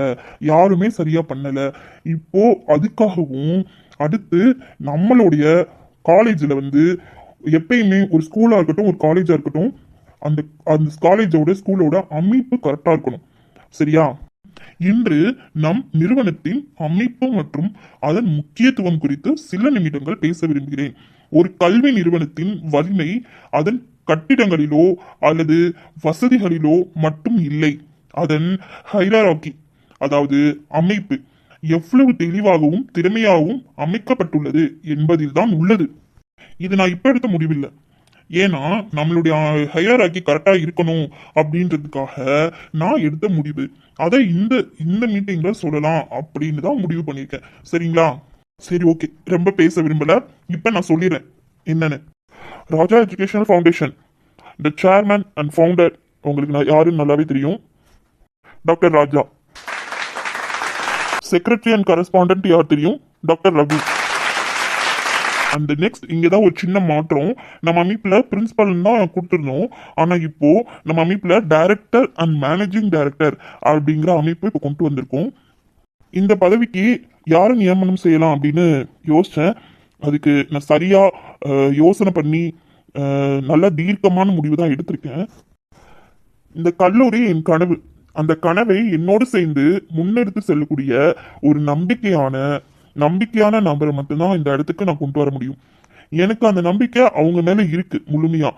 யாருமே சரியா பண்ணல. இப்போ அதுக்காகவும் அடுத்து நம்மளுடைய காலேஜில் எப்பயுமே ஒரு ஸ்கூலாக இருக்கட்டும், ஒரு காலேஜாக இருக்கட்டும், அந்த காலேஜோட ஸ்கூலோட அமைப்பு கரெக்டாக இருக்கணும். சரியா? இன்று நம் நிறுவனத்தின் அமைப்பு மற்றும் அதன் முக்கியத்துவம் குறித்து சில நிமிடங்கள் பேச விரும்புகிறேன். ஒரு கல்வி நிறுவனத்தின் வலிமை அதன் கட்டிடங்களிலோ அல்லது வசதிகளிலோ மட்டும் இல்லை, அதன் ஹைரார்கி, அதாவது அமைப்பு எவ்வளவு தெளிவாகவும் திறமையாகவும் அமைக்கப்பட்டுள்ளது என்பதில் தான் உள்ளது. இது நான் இப்ப எடுத்த முடிவில்லை. ஏன்னா நம்மளுடைய ஹையராக்கி கரெக்டா இருக்கணும் அப்படின்றதுக்காக நான் எடுத்த முடிவு. அதை இந்த இந்த மீட்டிங்ல சொல்லலாம் அப்படின்னு தான் முடிவு பண்ணியிருக்கேன். சரிங்களா? சரி, ஓகே, ரொம்ப பேச விரும்பல. இப்ப நான் சொல்லிடுறேன் என்னன்னு. Raja educational foundation the chairman and founder உங்களுக்கு நான் யாருன்னு நல்லாவே தெரியும், doctor Raja. Secretary and correspondent யார் தெரியும், டாக்டர் ரகு. அந்த நெக்ஸ்ட் இங்கே தான் ஒரு சின்ன மாற்றம். நம்ம அமைப்பில் பிரின்சிபல் தான் கொடுத்துருந்தோம், ஆனால் இப்போ நம்ம அமைப்பில் டைரக்டர் அண்ட் மேனேஜிங் டைரக்டர் அப்படிங்கிற அமைப்பு இப்போ கொண்டு வந்திருக்கோம். இந்த பதவிக்கு யாரை நியமனம் செய்யலாம் அப்படின்னு யோசித்தேன். அதுக்கு நான் சரியாக யோசனை பண்ணி நல்ல தீர்க்கமான முடிவு தான் எடுத்திருக்கேன். இந்த கல்லூரி என் கனவு. அந்த கனவை என்னோடு சேர்ந்து முன்னெடுத்து செல்லக்கூடிய ஒரு நம்பிக்கையான நபரை மட்டும்தான் இந்த இடத்துக்கு நான் கொண்டு வர முடியும். எனக்கு அந்த நம்பிக்கை அவங்க மேல இருக்கு முழுமையா.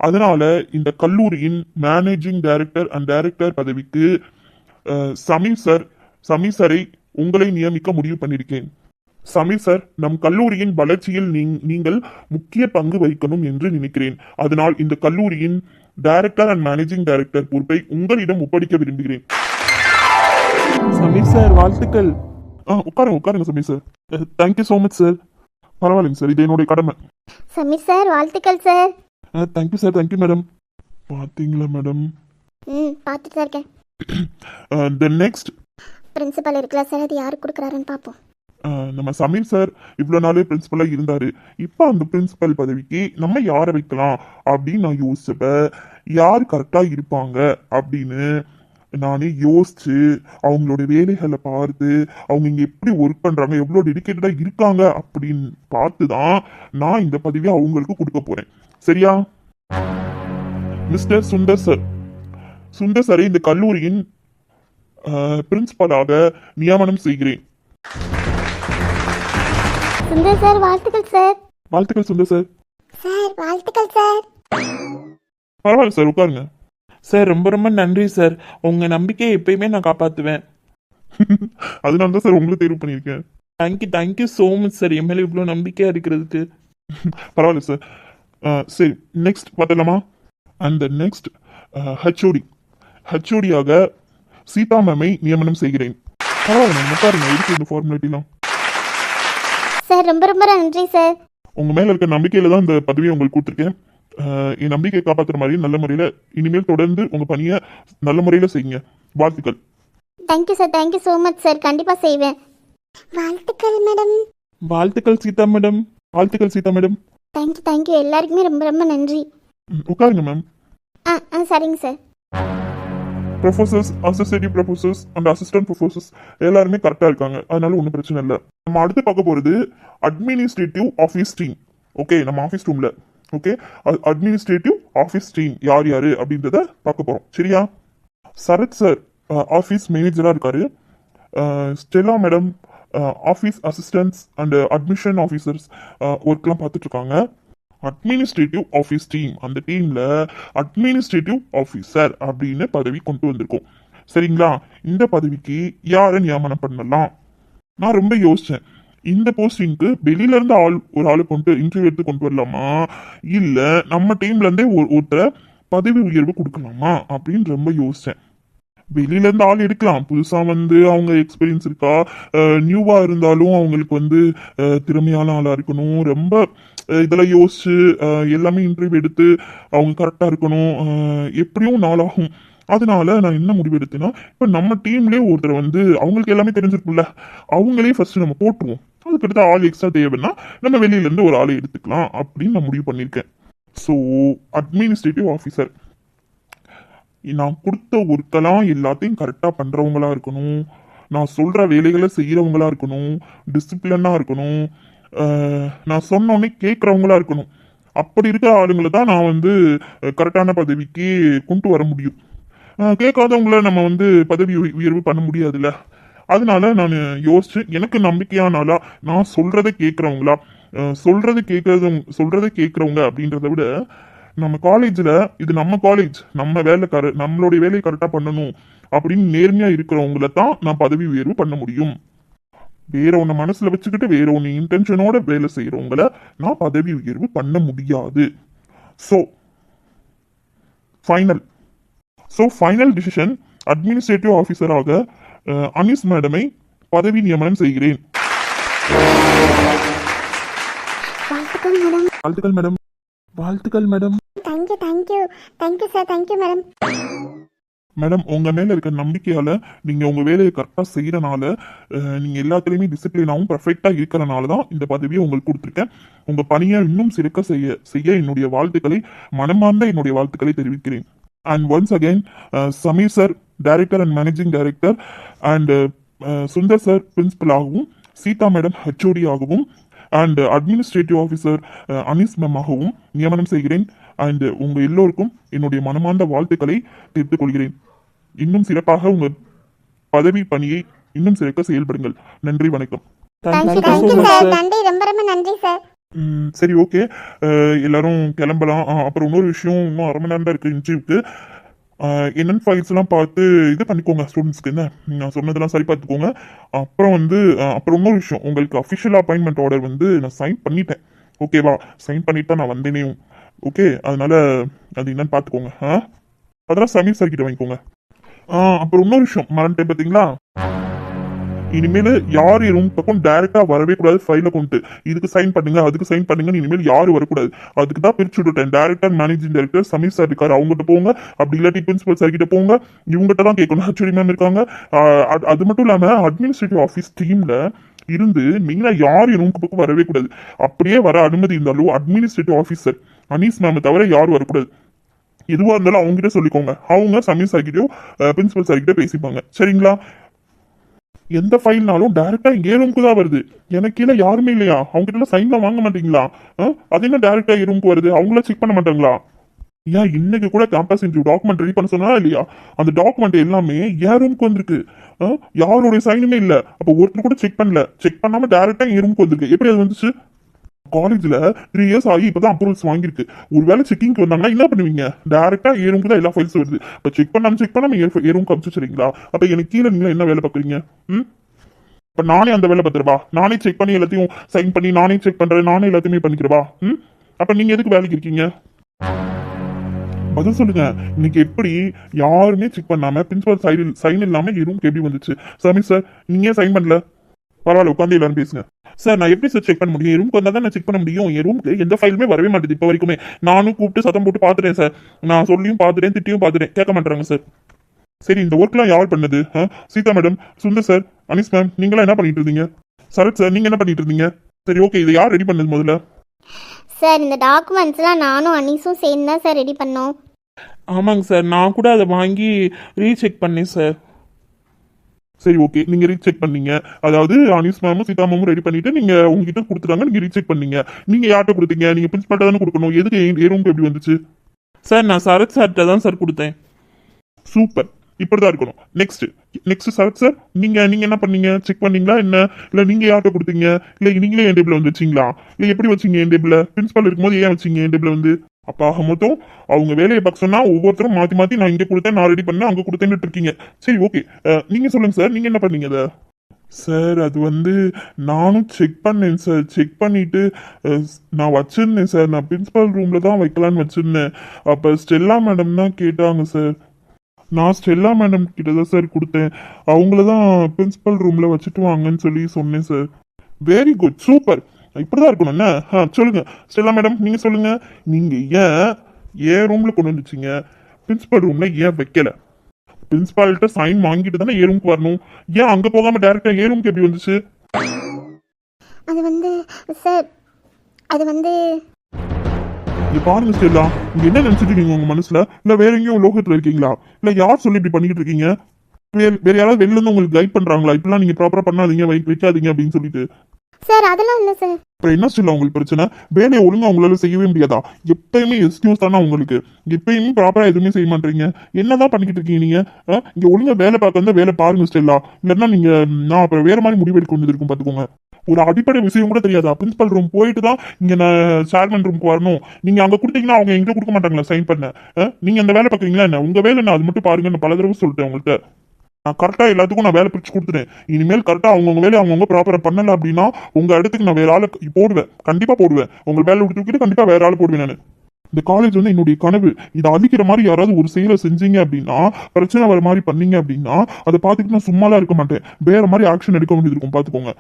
அதனால இந்த கல்லூரியின் மேனேஜிங் டைரக்டர் அண்ட் டைரக்டர் பதவிக்கு சமீர் சரை உங்களை நியமிக்க முடிவு பண்ணியிருக்கேன். சமீர் சார், நம் கல்லூரியின் வளர்ச்சியில் நீங்கள் முக்கிய பங்கு வகிக்கணும் என்று நினைக்கிறேன். அதனால் இந்த கல்லூரியின் டைரக்டர் அண்ட் மேனேஜிங் டைரக்டர் பொறுப்பை உங்களிடம் ஒப்படைக்க விரும்புகிறேன். சமீர் சார், வாழ்த்துக்கள். உட்காருங்க Sameer sir. Thank you so much sir. பரவாயில்லைங்க சார், இது என்னுடைய கடமை. சமீர் சார், வாழ்த்துக்கள் sir. Thank you sir. Thank you madam. பார்த்தீங்களா மேடம்? பார்த்துட்டு தான் இருக்கேன். த நெக்ஸ்ட் பிரின்சிபல் இருக்கலாம் சார், அது யாருக்கு கொடுக்குறாருன்னு பார்ப்போம். நம்ம சமீர் சார் இவ்வளோ நாள் பிரின்சிபலாக இருந்தார். இப்போ அந்த பிரின்சிபல் பதவிக்கு நம்ம யாரை வைக்கலாம் அப்படின்னு நான் யோசிச்சப்ப யார் கரெக்டாக இருப்பாங்க அப்படின்னு நானே யோசிச்சு அவங்களோட வேலைகளை பார்த்து அவங்க இங்கே எப்படி ஒர்க் பண்ணுறாங்க, எவ்வளோ டெடிக்கேட்டடாக இருக்காங்க அப்படின்னு பார்த்து தான் நான் இந்த பதவியை அவங்களுக்கு கொடுக்க போகிறேன். சரியா? மிஸ்டர் சுந்தர் சாரை இந்த கல்லூரியின் பிரின்சிபலாக நியமனம் செய்கிறேன். சுந்தர் சார், வாழ்த்துக்கள் சார். வாழ்த்துக்கள் சுந்தர் சார். சார், வாழ்த்துக்கள் சார். பரவாயில்ல சார், உட்காருங்க. சார், ரொம்ப ரொம்ப நன்றி சார். உங்க நம்பிக்கையை எப்பயுமே நான் காப்பாற்றுவேன். அதனால தான் சார் உங்களை தேர்வு பண்ணியிருக்கேன். தேங்க்யூ ஸோ மச் சார், என் மேலே இவ்வளோ நம்பிக்கையாக இருக்கிறதுக்கு. பரவாயில்ல சார். சரி, நெக்ஸ்ட் பார்த்தலாமா? அந்த நெக்ஸ்ட் ஹெச்ஓடியாக சீதா மேமை நியமனம் செய்கிறேன். பரவாயில்ல மேம், உட்காருங்க. இருக்கு இந்த ஃபார்மாலிட்டிலாம். சார், ரொம்ப ரொம்ப நன்றி சார். உங்க மேல இருக்க நம்பிக்கையில தான் இந்த பதவியை உங்களுக்கு கொடுத்துருக்கேன். என் நம்பிக்கையை காப்பாற்றுற மாதிரி நல்ல முறையில் இனிமேல் தொடர்ந்து உங்க பணியை நல்ல முறையில் செய்யுங்க. வாழ்த்துக்கள். Thank you sir. Thank you so much sir. கண்டிப்பாக செய்வேன். வாழ்த்துக்கள் மேடம். வாழ்த்துக்கள் சீதா மேடம். வாழ்த்துக்கள் சீதா மேடம். தேங்க்யூ எல்லாருக்குமே ரொம்ப ரொம்ப நன்றி. உட்காருங்க மேம். சரிங்க sir. Professors, associative professors and assistant professors எல்லாருமே கரெக்டாக இருக்காங்க. அதனால ஒன்றும் பிரச்சனை இல்லை. நம்ம அடுத்து பார்க்க போகிறது அட்மினிஸ்ட்ரேட்டிவ் ஆஃபீஸ் டீம். ஓகே, நம்ம ஆஃபீஸ் ரூமில். ஓகே, அட்மினிஸ்ட்ரேட்டிவ் ஆஃபீஸ் டீம் யார் யார் அப்படின்றத பார்க்க போகிறோம். சரியா? சரத் சார் ஆஃபீஸ் மேனேஜராக இருக்காரு. Stella madam office assistants and admission officers ஒர்க்லாம் பார்த்துட்டு இருக்காங்க. அட்மினிஸ்ட்ரேட்டிவ் ஆஃபீஸ் டீம், அந்த டீம்ல அட்மினிஸ்ட்ரேட்டிவ் ஆஃபீஸர் அப்படின்னு பதவி கொண்டு வந்திருக்கோம். சரிங்களா? இந்த பதவிக்கு யாரை நியமனம் பண்ணலாம்? நான் ரொம்ப யோசிச்சேன். இந்த போஸ்டிங்க்கு வெளியில இருந்து ஒரு ஆளு இன்டர்வியூ எடுத்து கொண்டு வரலாமா, இல்ல நம்ம டீம்ல இருந்தே ஒருத்தரை பதவி உயர்வு கொடுக்கலாமா அப்படின்னு ரொம்ப யோசிச்சேன். வெளியில இருந்து ஆள் எடுக்கலாம், புதுசா வந்து அவங்க எக்ஸ்பீரியன்ஸ் இருக்கா, நியூவா இருந்தாலும் அவங்களுக்கு வந்து திறமையான ஆளா இருக்கணும். ரொம்ப இதெல்லாம் யோசிச்சு எல்லாமே இன்டர்வியூ எடுத்து அவங்க கரெக்டா இருக்கணும். எப்படியும் நாளாகும். அதனால நான் என்ன முடிவு எடுத்தேன்னா, இப்போ நம்ம டீம்லேயே ஒருத்தர் வந்து அவங்களுக்கு எல்லாமே தெரிஞ்சிருக்கும்ல, அவங்களே ஃபர்ஸ்ட் நம்ம போட்டுருவோம். அதுக்கடுத்து ஆள் எக்ஸ்ட்ரா தேவைன்னா நம்ம வெளியில இருந்து ஒரு ஆளை எடுத்துக்கலாம் அப்படின்னு நான் முடிவு பண்ணியிருக்கேன். ஸோ அட்மினிஸ்ட்ரேட்டிவ் ஆஃபீஸர், நான் கொடுத்த ஒர்க்கெல்லாம் எல்லாத்தையும் கரெக்டாக பண்ணுறவங்களா இருக்கணும், நான் சொல்கிற வேலைகளை செய்கிறவங்களா இருக்கணும், டிசிப்ளினாக இருக்கணும், நான் சொன்னோன்னே கேட்குறவங்களா இருக்கணும். அப்படி இருக்கிற ஆளுங்களை தான் நான் வந்து கரெக்டான பதவிக்கு கொண்டு வர முடியும். கேட்காதவங்கள நம்ம வந்து பதவி உயர்வு பண்ண முடியாதுல்ல. அதனால நான் யோசிச்சு எனக்கு நம்பிக்கையான ஆளா, நான் சொல்றதை கேட்குறவங்களா, சொல்றதை கேட்குறவங்க அப்படின்றத விட நம்ம காலேஜில் இது நம்ம காலேஜ், நம்ம நம்மளுடைய வேலையை கரெக்டாக பண்ணணும் அப்படின்னு நேர்மையா இருக்கிறவங்கள தான் நான் பதவி உயர்வு பண்ண முடியும். வேற ஒன்று மனசுல வச்சுக்கிட்டு வேற ஒன்று இன்டென்ஷனோட வேலை செய்யறவங்கள நான் பதவி உயர்வு பண்ண முடியாது. ஸோ ஃபைனல் டிசிஷன், அட்மினிஸ்ட்ரேட்டிவ் ஆஃபீஸராக அனீஸ் மேடமை பதவி நியமனம் செய்கிறேன். வாழ்த்துக்கள் மேடம். வாழ்த்துக்கள் madam. Thank you sir, thank you madam. Madam, உங்க மேல இருக்க நம்பிக்கையால நீங்க உங்க வேலையை கரெக்டா செய்யறனால, நீங்க எல்லாத்துலயுமே டிசிப்ளினாவும் பர்ஃபெக்டா இருக்கிறனால தான் இந்த பதவியை உங்களுக்கு கொடுத்துருக்கேன். உங்க பணியை இன்னும் சிறக்க செய்ய என்னுடைய வாழ்த்துக்களை, மனமார்ந்த என்னுடைய வாழ்த்துக்களை தெரிவிக்கிறேன். And once again, Sameer sir director and managing director, and Sundar sir principal ஆகவும், சீதா மேடம் ஹெச்ஓடி ஆகவும், and administrative officer Anees ma'am ஆகவும் நியமனம் செய்கிறேன். அண்ட் உங்க எல்லோருக்கும் என்னுடைய மனமார்ந்த வாழ்த்துக்களை தெரிவித்துக் கொள்கிறேன். இன்னும் சிறப்பாக உங்க பதவி பணியை இன்னும் சிறக்க செயல்படுங்கள். நன்றி, வணக்கம். தேங்க்யூ சார், நன்றி, ரொம்ப ரொம்ப நன்றி சார். சரி, ஓகே, எல்லாரும் கிளம்பலாம். அப்புறம் இன்னொரு விஷயம், இன்னும் அரை மணி நேரம் தான் இருக்கு இன்டர்வியூக்கு. என்னென்ன ஃபைல்ஸ் எல்லாம் பார்த்து இது பண்ணிக்கோங்க. ஸ்டூடெண்ட்ஸ்க்கு என்ன நான் சொன்னதெல்லாம் சரி பார்த்துக்கோங்க. அப்புறம் வந்து அப்புறம் இன்னொரு விஷயம், உங்களுக்கு அஃபிஷியல் அப்பாயின்மெண்ட் ஆர்டர் வந்து நான் சைன் பண்ணிட்டேன். ஓகேவா? சைன் பண்ணிட்டு தான் நான் வந்தேனேயும். ஓகே, அதனால அது என்னன்னு பார்த்துக்கோங்க. அதெல்லாம் சமீர் சார் கிட்ட வாங்கிக்கோங்க. அப்புறம் இன்னொரு விஷயம் மறந்துட்டேன், பார்த்தீங்களா? இனிமேல் யார் ரூம் பக்கம் டைரக்டா வரவே கூடாது. ஃபைல கொண்டு இதுக்கு சைன் பண்ணுங்க, அதுக்கு சைன் பண்ணுங்க, இனிமேல் யாரும் வரக்கூடாது. அதுக்கு தான் பிரிச்சு விட்டுட்டேன். Director managing director Sameer sir இருக்காரு, அவங்ககிட்ட போங்க. அப்படி இல்லாட்டி பிரின்சிபல் சார் கிட்ட போங்க. இவங்ககிட்ட தான் கேட்கணும். ஹெச்ஓடி மேம் இருக்காங்க. அது மட்டும் இல்லாம அட்மினிஸ்ட்ரேட்டிவ் ஆஃபீஸ் டீம்ல இருந்து மெயினா யாரும் ரூமுக்கு பக்கம் வரவே கூடாது. அப்படியே வர அனுமதி இருந்தாலும் அட்மினிஸ்ட்ரேட்டிவ் ஆஃபீஸர் அனீஸ் மேம் தவிர யாரும் வரக்கூடாது. எதுவாக இருந்தாலும் அவங்க கிட்ட சொல்லிக்கோங்க. அவங்க சமீர் சார் கிட்டயோ பிரின்சிபல் சார் கிட்ட பேசிப்பாங்க. சரிங்களா? எந்த ஃபைல்னாலும் டைரக்டா இங்கே ரூமுக்கு தான் வருது. எனக்கு கீழே யாருமே இல்லையா? அவங்க கிட்ட சைன்லாம் வாங்க மாட்டீங்களா? அது என்ன டைரக்டா ரூமுக்கு வருது? அவங்கள செக் பண்ண மாட்டாங்களா? ஏன் இன்னைக்கு கூட கேம்பஸ் இன்டர்வியூ டாக்குமெண்ட் ரெடி பண்ண சொன்னா இல்லையா? அந்த டாக்குமெண்ட் எல்லாமே என் ரூமுக்கு வந்திருக்கு. யாருடைய சைனுமே இல்லை. அப்போ ஒருத்தர் கூட செக் பண்ணல. செக் பண்ணாம டைரக்டா என் ரூமுக்கு வந்திருக்கு. எப்படி அது வந்துச்சு? காலேஜ்ல 3 years ஆகி இப்பதான் அப்ரூவல்ஸ் வாங்கியிருக்கு. ஒருவேளை செக்கிங்க்கு வந்தாங்கன்னா என்ன பண்ணுவீங்க? டைரக்டா ஏறுமுக்கு தான் எல்லா ஃபைல்ஸும் வருது. இப்போ செக் பண்ணாம ஏறுமுக்கு அனுப்பிச்சுறீங்களா? அப்ப எனக்கு கீழே நீங்க என்ன வேலை பார்க்குறீங்க? இப்ப நானே அந்த வேலை பார்த்துருவா? நானே செக் பண்ணி எல்லாத்தையும் சைன் பண்ணி நானே செக் பண்றேன், நானே எல்லாத்தையுமே பண்ணிக்கிறவா? அப்ப நீங்க எதுக்கு வேலைக்கு இருக்கீங்க? பதில் சொல்லுங்க. இன்னைக்கு எப்படி யாருமே செக் பண்ணாம பிரின்சிபல் சைன் இல்லாம ரூமுக்கு எப்படி வந்துச்சு? சமீர் சார், நீங்க சைன் பண்ணல, பரவாயில்ல, உட்காந்து எல்லாரும் பேசுங்க. சார், நான் எப்படி சார் செக் பண்ண முடியும்? ரூமுக்கு வந்தா தான் நான் செக் பண்ண முடியும். என் ரூமுக்கு எந்த ஃபைலுமே வரவே மாட்டேது இப்போ வரைக்குமே. நானும் கூப்பிட்டு சத்தம் போட்டு பார்த்துட்டேன் சார். நான் சொல்லியும் பார்த்துட்டேன், திட்டியும் பார்த்துட்டேன், கேட்க மாட்டாங்க சார். சரி, இந்த ஒர்க்லாம் யார் பண்ணது? Seetha madam, Sundar sir, Anees ma'am, நீங்களாம் என்ன பண்ணிட்டு இருந்தீங்க? சரத் சார், நீங்க என்ன பண்ணிட்டு இருந்தீங்க? சரி, ஓகே, இதை யார் ரெடி பண்ணது முதல்ல? சார், இந்த டாக்குமெண்ட்ஸ்லாம் நானும் அனீஸும் சேர்ந்து தான் சார் ரெடி பண்ணோம். ஆமாங்க சார், நான் கூட அதை வாங்கி ரீசெக் பண்ணேன் சார். சரி, ஓகே, நீங்க ரீசெக் பண்ணீங்க. அதாவது அனீஸ் மேமும் சீதா மேமும் ரெடி பண்ணிட்டு நீங்க உங்ககிட்ட கொடுத்துட்டாங்க, நீங்க ரீசெக் பண்ணீங்க. நீங்க யார்கிட்ட கொடுத்தீங்க? நீங்க பிரின்சிபல்ட்ட தானே கொடுக்கணும். எதுக்கு ரூமுக்கு எப்படி வந்துச்சு? சார், நான் சரத் சார்கிட்ட தான் சார் கொடுத்தேன். சூப்பர், இப்படிதான் இருக்கணும். நெக்ஸ்ட் சரத் சார், நீங்க என்ன பண்ணீங்க? செக் பண்ணீங்களா என்ன? இல்ல நீங்க யார்கிட்ட கொடுத்தீங்க? இல்ல நீங்களே என் டேபிள் வந்து வச்சீங்களா? இல்ல எப்படி வச்சீங்க என் டேபிள்? பிரின்சிபல் இருக்கும்போது ஏன் வச்சீங்க என் டேபிள் வந்து? அப்ப ஆக மொத்தம் அவங்க வேலையை பார்க்க சொன்னா ஒவ்வொருத்தரும் மாத்தி நான் இங்க கொடுத்தேன், நான் ரெடி பண்ணேன், அங்க கொடுத்தேன்னு இருக்கீங்க. சரி, ஓகே, நீங்க சொல்லுங்க சார், நீங்க என்ன பண்ணீங்க அதை? சார், அது வந்து நானும் செக் பண்ணேன் சார். செக் பண்ணிட்டு நான் வச்சிருந்தேன் சார். நான் பிரின்சிபல் ரூம்ல தான் வைக்கலான்னு வச்சிருந்தேன். அப்ப ஸ்டெல்லா மேடம் தான் கேட்டாங்க சார். நான் ஸ்டெல்லா மேடம் கிட்ட தான் சார் கொடுத்தேன். அவங்கள தான் பிரின்சிபல் ரூம்ல வச்சுட்டு வாங்கன்னு சொல்லி சொன்னேன் சார். வெரி குட், சூப்பர், இப்படிதான் இருக்கணும். என்ன? சொல்லுங்க ஸ்டெல்லா மேடம், நீங்க சொல்லுங்க. நீங்க ஏன் ரூம்ல கொண்டு வந்துச்சீங்க? பிரின்சிபல் ரூம்ல ஏன் வைக்கல? பிரின்சிபால்கிட்ட சைன் வாங்கிட்டு தானே ஏ ரூமுக்கு வரணும். ஏன் அங்க போகாம டைரக்டா ஏ ரூமுக்கு எப்படி வந்துச்சு? அது வந்து சார், அது வந்து பாருங்க ஸ்டெல்லா, நீங்க என்ன நினைச்சிட்டு இருக்கீங்க உங்க மனசுல? இல்ல வேற எங்கேயும் லோகத்துல இருக்கீங்களா? இல்ல யார் சொல்லி இப்படி பண்ணிட்டு இருக்கீங்க? வேற யாராவது வெளில இருந்து உங்களுக்கு கைட் பண்றாங்களா? இப்பெல்லாம் நீங்க ப்ராப்பரா பண்ணாதீங்க, வைக்காதீங்க அப்படின்னு சொல்லிட்டு? சார், அதெல்லாம் இல்லை சார். அப்புறம் என்ன ஸ்டில் உங்களுக்கு பிரச்சனை? வேலையை ஒழுங்கா உங்களால செய்யவே முடியாதா? எப்பயுமே எக்ஸ்கியூஸ் தானே உங்களுக்கு. எப்பயுமே ப்ராப்பரா எதுவுமே செய்ய மாட்டீங்க. என்னதான் பண்ணிக்கிட்டு இருக்கீங்க நீங்க? இங்க ஒழுங்கா வேலை பார்க்க வந்தா வேலை பாருங்க ஸ்டெல்லா. இல்லைன்னா நீங்க நான் அப்புறம் வேற மாதிரி முடிவெடுக்க வேண்டியது இருக்கும் பாத்துக்கோங்க. ஒரு அடிப்படை விஷயம் கூட தெரியாதா? பிரின்சிபல் ரூம் போயிட்டு தான் இங்க நான் சேர்மன் ரூமுக்கு வரணும். நீங்க அங்க கொடுத்தீங்கன்னா அவங்க எங்க கொடுக்க மாட்டாங்களா சைன் பண்ண? நீங்க அந்த வேலை பார்க்குறீங்களா என்ன? உங்க வேலை நான் அது மட்டும் பாருங்க. நான் பல தடவை சொல்லிட்டேன் உங்கள்கிட்ட. நான் கரெக்டா எல்லாத்துக்கும் நான் வேலை பிரிச்சு கொடுத்துட்டேன். இனிமேல் கரெக்டா அவங்கவுங்க வேலையை அவங்கவுங்க ப்ராப்பரா பண்ணல அப்படின்னா உங்க இடத்துக்கு நான் வேற ஆளை போடுவேன். கண்டிப்பா போடுவேன். உங்க வேலை விட்டு தூக்கிட்டு கண்டிப்பா வேற ஆளை போடுவேன் நான். இந்த காலேஜ் வந்து என்னுடைய கனவு. இதை அழிக்கிற மாதிரி யாராவது ஒரு செயலை செஞ்சீங்க அப்படின்னா, பிரச்சனை வர மாதிரி பண்ணீங்க அப்படின்னா, அதை பார்த்துட்டு நான் சும்மாலாம் இருக்க மாட்டேன். வேற மாதிரி ஆக்ஷன் எடுக்க வேண்டியது இருக்கும் பாத்துக்கோங்க.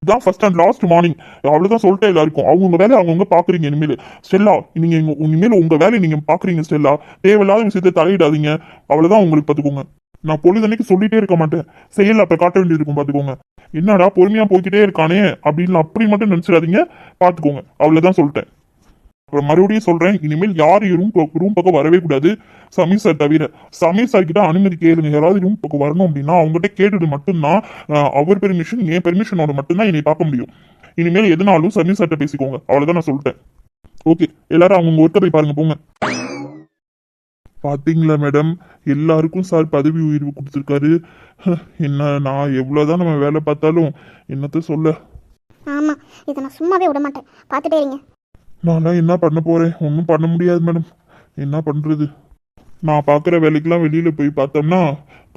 இதான் ஃபர்ஸ்ட் அண்ட் லாஸ்ட் மார்னிங். அவ்வளவுதான் சொல்லிட்டேன் எல்லாருக்கும். அவங்கவுங்க வேலையை அவங்கவுங்க பாக்குறீங்க. இனிமேல் ஸ்டெல்லா நீங்க இனிமேல் உங்க வேலையை நீங்க பாக்குறீங்க ஸ்டெல்லா. தேவையில்லாத விஷயத்தை தலையிடாதீங்க. அவ்வளவுதான் உங்களுக்கு பாத்துக்கோங்க. நான் பொழுதன்னைக்கு சொல்லிட்டே இருக்க மாட்டேன். செயல் அப்ப காட்ட வேண்டியது இருக்கும் பாத்துக்கோங்க. என்னடா பொறுமையா போய்கிட்டே இருக்கானே அப்படின்னு அப்படி மட்டும் நினைச்சிடாதீங்க. பாத்துக்கோங்க. அவ்வளவுதான் சொல்லிட்டேன். அப்புறம் மறுபடியும் சொல்றேன், இனிமேல் யாரும் ரூம் பக்கம் வரவே கூடாது. சமீர் சார் தவிர. சமீர் சார் கிட்ட அனுமதி கேளுங்க. யாராவது ரூம் பக்கம் வரணும் அப்படின்னா அவங்ககிட்ட கேட்டுட்டு மட்டும்தான் அவர் பெர்மிஷன் என் பெர்மிஷனோட மட்டும்தான் என்னை பார்க்க முடியும். இனிமேல் எதுனாலும் சமீர் சார்ட்ட பேசிக்கோங்க. அவ்வளவுதான் நான் சொல்லிட்டேன். ஓகே, எல்லாரும் அவங்க ஒர்க்கை போய் பாருங்க போங்க. பாத்தீங்களா மேடம், எல்லாருக்கும் சார் பதவி உயர்வு கொடுத்துருக்காரு. என்ன நான் எவ்வளவுதான் நம்ம வேலை பார்த்தாலும் என்னத்த சொல்ல. ஆமா, இதை நான் சும்மாவே விட மாட்டேன். பார்த்துட்டே இருங்க. நான்லாம் என்ன பண்ண போறேன்? ஒன்றும் பண்ண முடியாது மேடம். என்ன பண்றது? நான் பார்க்குற வேலைக்கெல்லாம் வெளியில போய் பார்த்தோம்னா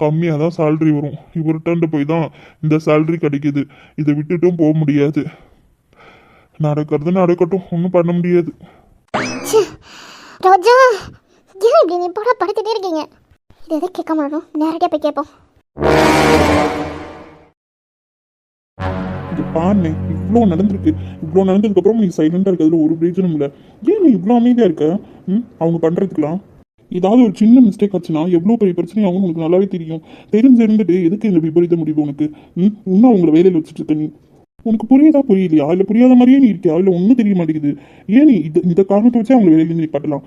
கம்மியாக தான் சேலரி வரும். இவர்கிட்ட போய் தான் இந்த சேலரி கிடைக்குது. இதை விட்டுட்டும் போக முடியாது. நடக்கிறது நடக்கட்டும், ஒன்றும் பண்ண முடியாது. ரோஜா, ஏன் இப்படி நீ போட படுத்துட்டே இருக்கீங்க? இது எதை கேட்க மாட்டோம், நேரடியாக போய் கேட்போம். இது பாருங்க, இவ்வளோ நடந்திருக்கு. இவ்வளோ நடந்ததுக்கப்புறம் நீ சைலண்டாக இருக்கிறதுல ஒரு பிரயோஜனம் இல்லை. ஏன் நீ இவ்வளோ அமைதியாக இருக்க? அவங்க பண்ணுறதுக்கலாம் ஏதாவது ஒரு சின்ன மிஸ்டேக் ஆச்சுன்னா எவ்வளோ பெரிய பிரச்சனை ஆகும் உனக்கு நல்லாவே தெரியும். தெரிஞ்சிருந்துட்டு எதுக்கு இந்த விபரீத முடிவு உனக்கு? இன்னும் அவங்கள வேலையில் வச்சுட்டு இருக்க நீ. உனக்கு புரியுதா புரியலையா? இல்லை புரியாத மாதிரியே நீ இருக்கியா? இல்லை ஒன்றும் தெரிய மாட்டேங்குது. ஏன் நீ இந்த காரணத்தை வச்சு அவங்க வேலையிலேருந்து நீ கட்டலாம்.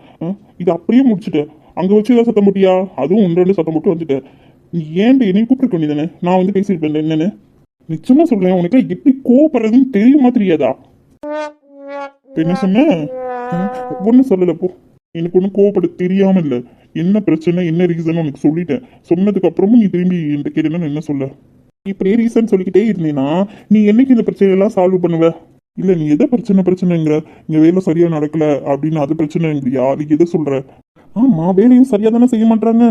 இது அப்படியே முடிச்சுட்ட. அங்கே வச்சு ஏதாவது சத்தம் போட்டியா? அதுவும் 1-2 சத்தம் போட்டு வந்துட்ட. நீ ஏன் என்னையும் கூப்பிட்டு வேண்டியதானே? நான் வந்து பேசியிருப்பேன் என்னன்னு. நிச்சயமா சொல்றேன், உனக்கு எப்படி கோவப்படுறதுன்னு தெரியுமா தெரியாதா? என்ன சொன்ன? ஒன்னும் சொல்லல போ. எனக்கு ஒன்றும் கோவப்பட தெரியாம இல்லை. என்ன பிரச்சனை என்ன ரீசன் உனக்கு சொல்லிட்டேன். சொன்னதுக்கு அப்புறமும் நீ திரும்பி என்கிட்ட கேட்டேன்னா என்ன சொல்ல? இப்படியே ரீசன் சொல்லிக்கிட்டே இருந்தீங்கன்னா நீ என்னைக்கு இந்த பிரச்சனையெல்லாம் சால்வ் பண்ணுவ? இல்ல நீ எதை பிரச்சனைங்கிற? இங்க வேலை சரியா நடக்கல அப்படின்னு அது பிரச்சனைங்கிறியா? அதுக்கு எதை சொல்ற? ஆமா, வேலையும் சரியா தானே செய்ய மாட்டாங்க.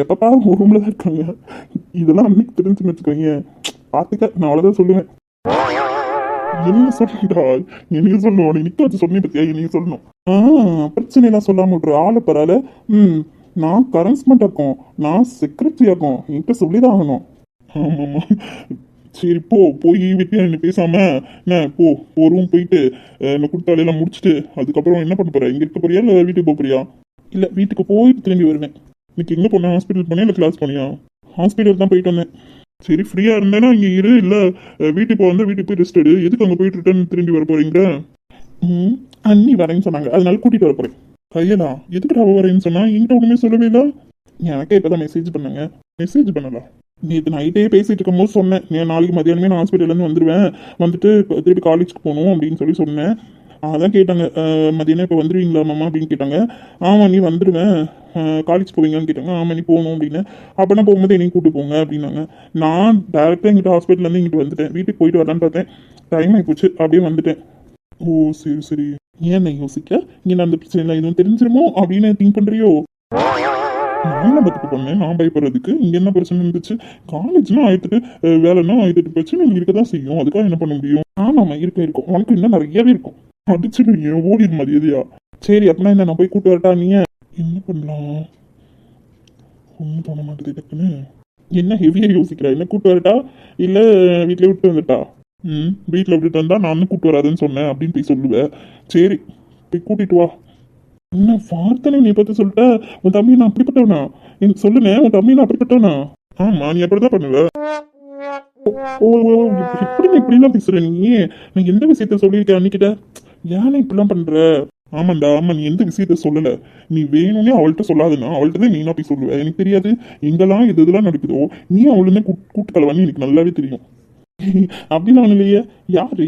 எப்ப பாரு ஒரு ரூம்ல தான் இருக்காங்க. இதெல்லாம் அன்னைக்கு தெரிஞ்சுன்னு வச்சுக்கோங்க. பாத்துக்க, நான் அவ்வளவுதான் சொல்லுவேன். என்ன சொல்லுடா? எனக்கு சொல்லணும். நிக்க வச்சு சொன்னி பத்தியா? எனக்கு சொல்லணும். பிரச்சனை எல்லாம் சொல்லாம விட்டுரு. ஆளை பரவாயில்ல. நான் கரன்ஸ்மெண்ட் ஆக்கும், நான் செக்ரட்டரி ஆக்கும். என்கிட்ட சொல்லிதான் ஆகணும். ஆமாம்மா, சரி போய் வீட்டில் என்ன பேசாம என்ன போ. ரூம் போயிட்டு என்ன கொடுத்த வேலையெல்லாம் முடிச்சுட்டு அதுக்கப்புறம் என்ன பண்ண போற? இங்க இருக்க போறியா இல்லை வீட்டுக்கு போக போறியா? இல்லை, வீட்டுக்கு போயிட்டு திரும்பி வருவேன். இன்னைக்கு எங்கே போனேன்? ஹாஸ்பிட்டல் போனியா இல்லை கிளாஸ் போனியா? ஹாஸ்பிட்டல் தான் போயிட்டு வந்தேன். சரி, ஃப்ரீயா இருந்தேன்னா இங்கே இரு. இல்லை வீட்டுக்கு வந்து வீட்டுக்கு போய் ரெஸ்ட் எடு. எதுக்கு அங்கே போயிட்டு ரிட்டர்ன் திரும்பி வர போறீங்க? அண்ணி வரேன்னு சொன்னாங்க, அதனால கூட்டிட்டு வர போறேன். கையலா எதுக்கு அவ வரேன்னு சொன்னா? என்கிட்ட ஒண்ணுமே சொல்லவே இல்லை. எனக்கே இப்பதான் மெசேஜ் பண்ணாங்க. மெசேஜ் பண்ணலாம். நேற்று நைட்டே பேசிட்டு இருக்கும் போது சொன்னேன், நாளைக்கு மதியானமே நான் ஹாஸ்பிட்டல்லேருந்து வந்துடுவேன், வந்துட்டு திருப்பி காலேஜுக்கு போகணும் அப்படின்னு சொன்னேன். அதான் கேட்டாங்க, மதியானம் இப்போ வந்துடுவீங்களா மாமா அப்படின்னு கேட்டாங்க. ஆமாம் நீ வந்துடுவேன், காலேஜ் போவீங்கன்னு கேட்டாங்க. ஆமாம் நீ போகணும் அப்படின்னு. அப்போ நான் போகும்போது என்னையும் கூப்பிட்டு போங்க அப்படின்னாங்க. நான் டேரெக்டாக எங்கிட்ட ஹாஸ்பிட்டல்லேருந்து இங்கிட்டு வந்துட்டேன். வீட்டுக்கு போயிட்டு வரலான்னு பார்த்தேன், டைம் ஆகிப்போச்சு, அப்படியே வந்துட்டேன். ஓ சரி சரி. ஏன் நான் யோசிக்க இங்கே நான் அந்த பிரச்சனை எதுவும் தெரிஞ்சிருமோ அப்படின்னு திங்க் பண்ணுறியோ? நான் பத்துக்கு பண்ணேன், நான் பயப்படுறதுக்கு இங்கே என்ன பிரச்சனை இருந்துச்சு? காலேஜ்னா 1008 வேலைன்னா 1008 பிரச்சனை இருக்க தான் செய்யும். அதுக்காக என்ன பண்ண முடியும்? ஆமாம்மா இருக்கும். உனக்கு இன்னும் நிறையவே இருக்கும். அடிச்சுடுவீங்க, ஓடிடு மரியாதையா. சரி அப்படின்னா என்ன நான் போய் கூட்டு வரட்டா? நீங்க என்ன பண்ணலாம்? ஒன்றும் பண்ண மாட்டேது டக்குன்னு. என்ன ஹெவியா யோசிக்கிறா? என்ன கூட்டு வரட்டா இல்லை வீட்டிலே விட்டு வந்துட்டா? வீட்டில் விட்டுட்டு வந்தா நான் கூட்டு வராதுன்னு சொன்னேன் அப்படின்னு போய் சொல்லுவேன். சரி போய் கூட்டிட்டு வா. என்ன வார்த்தை நீ பார்த்து சொல்லிட்ட? உன் தம்பி நான் அப்படிப்பட்டவனா? எனக்கு சொல்லுனே, உன் தம்பி நான் அப்படிப்பட்டவனா? ஆமா, நீ அப்படிதான் பண்ணுவ. ஓ எப்படி நீ இப்படிலாம் பேசுற? நீ நான் எந்த விஷயத்த சொல்லியிருக்கேன் அன்னிக்கிட்ட? ஏன்னா இப்படிலாம் பண்ற? ஆமாண்டா, ஆமா, நீ எந்த விஷயத்த சொல்லல. நீ வேணும்னே அவள்கிட்ட சொல்லாதுன்னா அவள்கிட்ட தான் நீனா போய் சொல்லுவ. எனக்கு தெரியாது எங்கெல்லாம் இதெல்லாம் நடக்குதோ, நீ அவளுமே கூட்டு கலவான்னு எனக்கு நல்லாவே தெரியும். அப்படிலாம் ஒண்ணு இல்லையே. யாரு?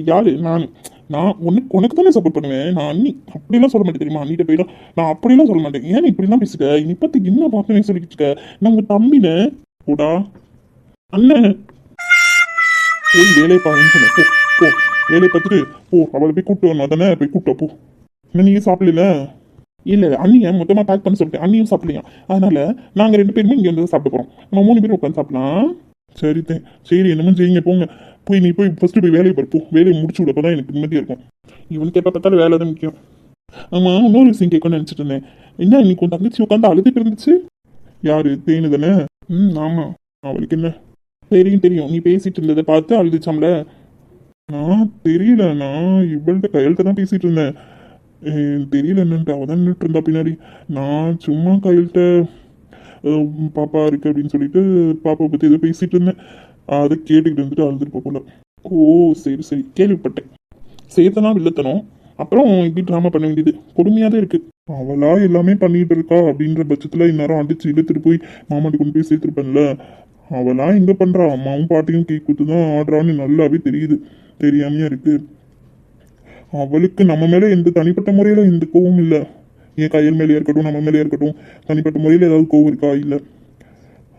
நான் உனக்கு தானே சப்போர்ட் பண்ணுவேன். நான் அண்ணி அப்படிலாம் சொல்ல மாட்டேன் தெரியுமா? அண்ணிட்ட போயிடும் நான் அப்படிலாம் சொல்ல மாட்டேன். ஏன் நீ இப்படிலாம் பேசிட்ட? நீ பத்தி என்ன பார்த்தேன்னு சொல்லிட்டு இருக்க? நான் உங்க தம்பின கூடா அண்ணன் போய் வேலையை பாருன்னு சொன்னேன். போ போ வேலையை பார்த்துட்டு போ. அவளை போய் கூப்பிட்டு வரணும் தானே, போய் கூப்பிட்டா போ. இன்னும் நீங்க சாப்பிடல? இல்லை அண்ணியை மொத்தமாக பேக் பண்ண சொல்லிட்டேன். அண்ணியும் சாப்பிடலையா? அதனால நாங்கள் 2 பேருமே இங்கே வந்து சாப்பிட போகிறோம். நம்ம 3 பேரும் உட்காந்து சாப்பிடலாம். சரி என்னமோ செய்யுங்க போங்க. நீ போய் ஃபர்ஸ்ட் போய் வேலையை பார்ப்போ. வேலையை முடிச்சு விடப்போ தான் எனக்கு நிம்மதியாக இருக்கும். இவனுக்கு எப்போ பார்த்தாலும் வேலை தான் முக்கியம். ஆமாம், இன்னொரு விஷயம் கேட்கணும்னு நினச்சிட்டு இருந்தேன். என்ன இன்னைக்கு உன் தங்கச்சி உட்காந்து அழுதுட்டு இருந்துச்சு? யாரு? தேனு தானே? ஆமாம். அவளுக்கு என்ன? தெரியும் நீ பேசிட்டு இருந்ததை பார்த்து அழுதுச்சாம்ல. நான் தெரியல, நான் இவள்கிட்ட கையெழுத்த தான் பேசிட்டு இருந்தேன். தெரியல என்னன்ட்டு அவள் தான் நின்றுட்டு இருந்தா பின்னாடி. நான் சும்மா கையெழுத்த பாப்பா இருக்கு அப்படின்னு சொல்லிட்டு பாப்பா பற்றி ஏதோ பேசிட்டு இருந்தேன். அதை கேட்டுக்கிட்டு இருந்துட்டு அழுதுட்டு போல. ஓ சரி கேள்விப்பட்டேன். சேர்த்தனா வில்லத்தனம், அப்புறம் இப்படி ட்ராமா பண்ண வேண்டியது கொடுமையாக தான் இருக்கு. அவளா எல்லாமே பண்ணிட்டு இருக்கா அப்படின்ற பட்சத்தில் இந்நேரம் அடிச்சு இழுத்துட்டு போய் மாமாட்டி கொண்டு போய் சேர்த்துருப்பேன்ல. அவளா எங்க பண்றா? அம்மாவும் பாட்டியும் கை குத்து தான் ஆடுறான்னு நல்லாவே தெரியுது. தெரியாமையா இருக்கு. அவளுக்கு நம்ம மேல எந்த தனிப்பட்ட முறையில எந்த கோவம் இல்லை. என் கையல் மேலேயே இருக்கட்டும், நம்ம மேலேயே இருக்கட்டும், தனிப்பட்ட முறையில் ஏதாவது கோவம் இருக்கா? இல்லை.